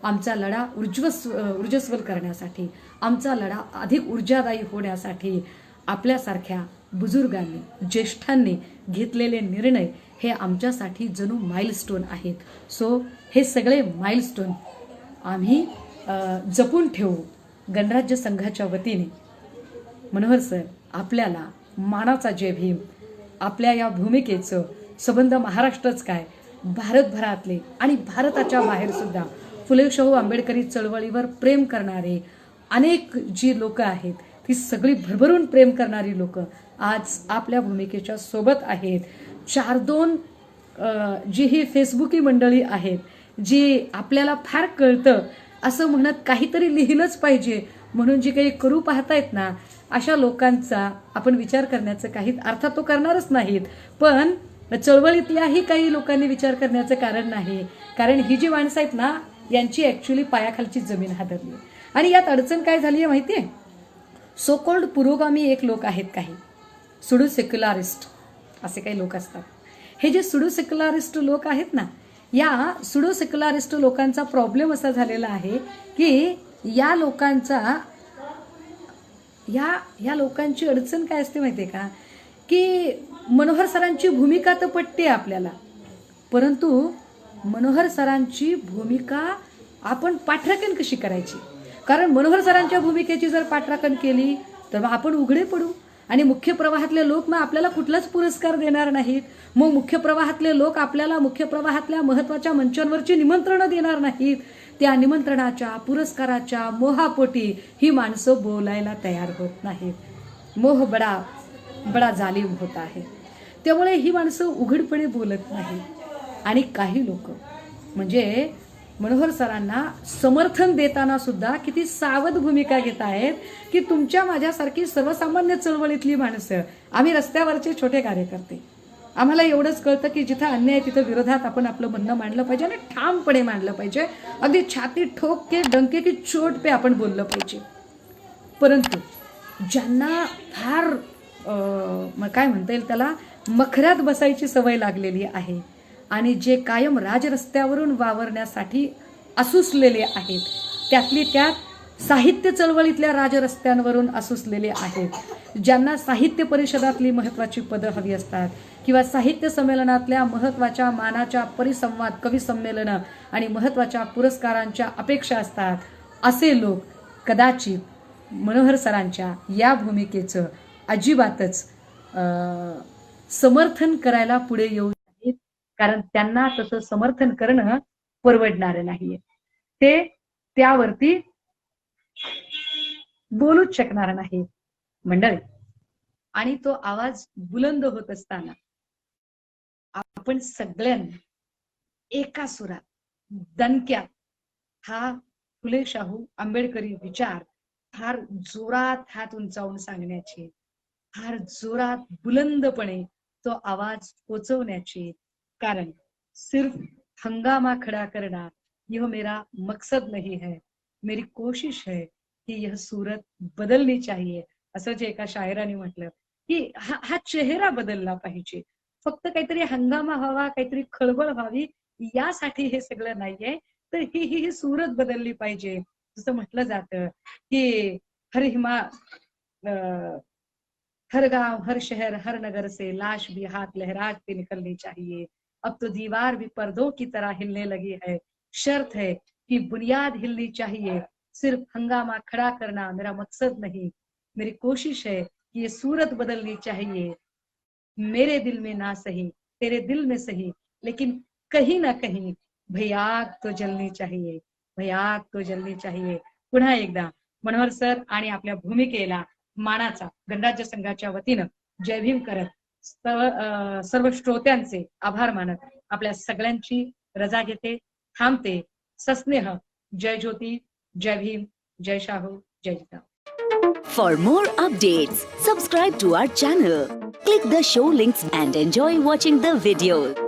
आमचा लढा ऊर्जस्वल करण्यासाठी, आमचा लढा अधिक ऊर्जादायी होण्यासाठी आपल्यासारख्या बुजुर्गांनी, ज्येष्ठांनी घेतलेले निर्णय हे आमच्यासाठी जणू माइलस्टोन आहेत. सो हे सगळे माइलस्टोन आम्ही जपून ठेवू. गणराज्य संघाच्या वतीने मनोहर सर, आपल्याला मानाचा जय भीम. आपल्या या भूमिकेचं संबंध महाराष्ट्रच काय, भारतभरातले आणि भारताच्या बाहेर सुद्धा फुले शाहू आंबेडकरी चळवळीवर प्रेम करणारे अनेक जी लोक आहेत ती सगळी भरभरून प्रेम करणारी लोक आज आपल्या भूमिकेच्या सोबत आहेत. 4-2 जी ही फेसबुकी मंडळी आहेत, जी आपल्याला फार कळतं असं म्हणत काहीतरी लिहिलंच पाहिजे म्हणून जी काही करू पाहतायत ना, अशा लोकांचा आपण विचार करण्याचं काही अर्थात तो करणारच नाहीत, पण चळवळीतल्याही काही लोकांनी विचार करण्याचं कारण नाही. कारण ही जी माणसं आहेत ना, यांची ऍक्च्युली पायाखालची जमीन हादरली. आणि यात अडचण काय झाली आहे माहितीये? सो कॉल्ड पुरोगामी एक लोक आहेत, काही सुडू सेक्युलरिस्ट असे काही लोक असतात. हे जे सुडू सेक्युलरिस्ट लोक आहेत ना, या सुडो सेक्युलरिस्ट लोकांचा प्रॉब्लेम असा झालेला आहे की या लोकांची अडचण काय असते माहितीये का, की मनोहर सरांची भूमिका तर पटते आपल्याला, परंतु मनोहर सरांची भूमिका आपण पाठराखण कशी करायची? कारण मनोहर सरांच्या भूमिकेची जर पाठराखण केली तर मग आपण उघडे पडू आणि मुख्य प्रवाहातले लोक मग आपल्याला कुठलाच पुरस्कार देणार नाहीत. मग मुख्य प्रवाहातले लोक आपल्याला मुख्य प्रवाहातल्या महत्वाच्या मंचांवरची निमंत्रणं देणार नाहीत. त्या निमंत्रणाच्या पुरस्काराच्या मोहापोटी ही माणसं बोलायला तयार होत नाहीत. मोह बडा जालिम होता आहे. त्यामुळे ही माणसं उघडपणे बोलत नाहीत. आणि काही लोक म्हणजे मनोहर सरांना समर्थन देताना सुद्धा किती सावध भूमिका घेत आहेत की तुमच्या माझ्यासारखी सर्वसामान्य चळवळीतली माणसं, आम्ही रस्त्यावरचे छोटे कार्यकर्ते, आम्हाला एवढंच कळतं की जिथं अन्याय तिथं विरोधात आपण आपलं म्हणणं मांडलं पाहिजे आणि ठामपणे मांडलं पाहिजे. अगदी छाती ठोक के डंके की चोट पे आपण बोललं पाहिजे. परंतु ज्यांना फार काय म्हणता येईल त्याला, मखऱ्यात बसायची सवय लागलेली आहे आणि जे कायम राजरस्त्यावरून वावरण्यासाठी असुसलेले आहेत, त्यातली त्यात साहित्य चळवळीतल्या राजरस्त्यांवरून असुसलेले आहेत, ज्यांना साहित्य परिषदातली महत्त्वाची पदं हवी असतात किंवा साहित्य संमेलनातल्या महत्त्वाच्या मानाच्या परिसंवाद, कवी संमेलनं आणि महत्त्वाच्या पुरस्कारांच्या अपेक्षा असतात, असे लोक कदाचित मनोहर सरांच्या या भूमिकेचं अजिबातच समर्थन करायला पुढे येऊ नाहीत. कारण त्यांना तसं समर्थन करणं परवडणारं नाहीये. ते त्यावरती बोलूच शकणार नाही मंडळी. आणि तो आवाज बुलंद होत असताना आपण सगळ्यांनी एका सुरात दणक्यात हा फुले शाहू आंबेडकरी विचार फार जोरात हात उंचावून सांगण्याची, फार जोरात बुलंदपणे तो आवाज पोचवण्याची. कारण सिर्फ हंगामा खड़ा करना यह मेरा मकसद नहीं है, मेरी कोशिश है कि यह सूरत बदलनी चाहिए. असं जे एका शायराने म्हटलं की हा चेहरा बदलला पाहिजे. फक्त काहीतरी हंगामा व्हावा, काहीतरी खळबळ व्हावी यासाठी हे सगळं नाहीये, तर ही सूरत बदलली पाहिजे. जसं म्हटलं जातं की हर गांव हर शहर हर नगर से लाश भी हाथ लहराते निकलनी चाहिए. अब तो दीवार भी पर्दों की तरह हिलने लगी है. शर्त है कि बुनियाद हिलनी चाहिए. सिर्फ हंगामा खड़ा करना मेरा मकसद नहीं, मेरी कोशिश है कि ये सूरत बदलनी चाहिए. मेरे दिल में ना सही, तेरे दिल में सही, लेकिन कहीं ना कहीं भई आग तो जलनी चाहिए, भई आग तो जलनी चाहिए. पुन्हा एकदा मनोहर सर आणि आपल्या भूमिकेला मानाचा गणराज्य संघाच्या वतीनं जय भीम करत सर्व श्रोत्यांचे आभार मानत आपल्या सगळ्यांची रजा घेते, थांबते. सस्नेह जय ज्योती, जय भीम, जय शाहू, जय Jijau. For more updates, subscribe to our channel, click the show links and enjoy watching the videos.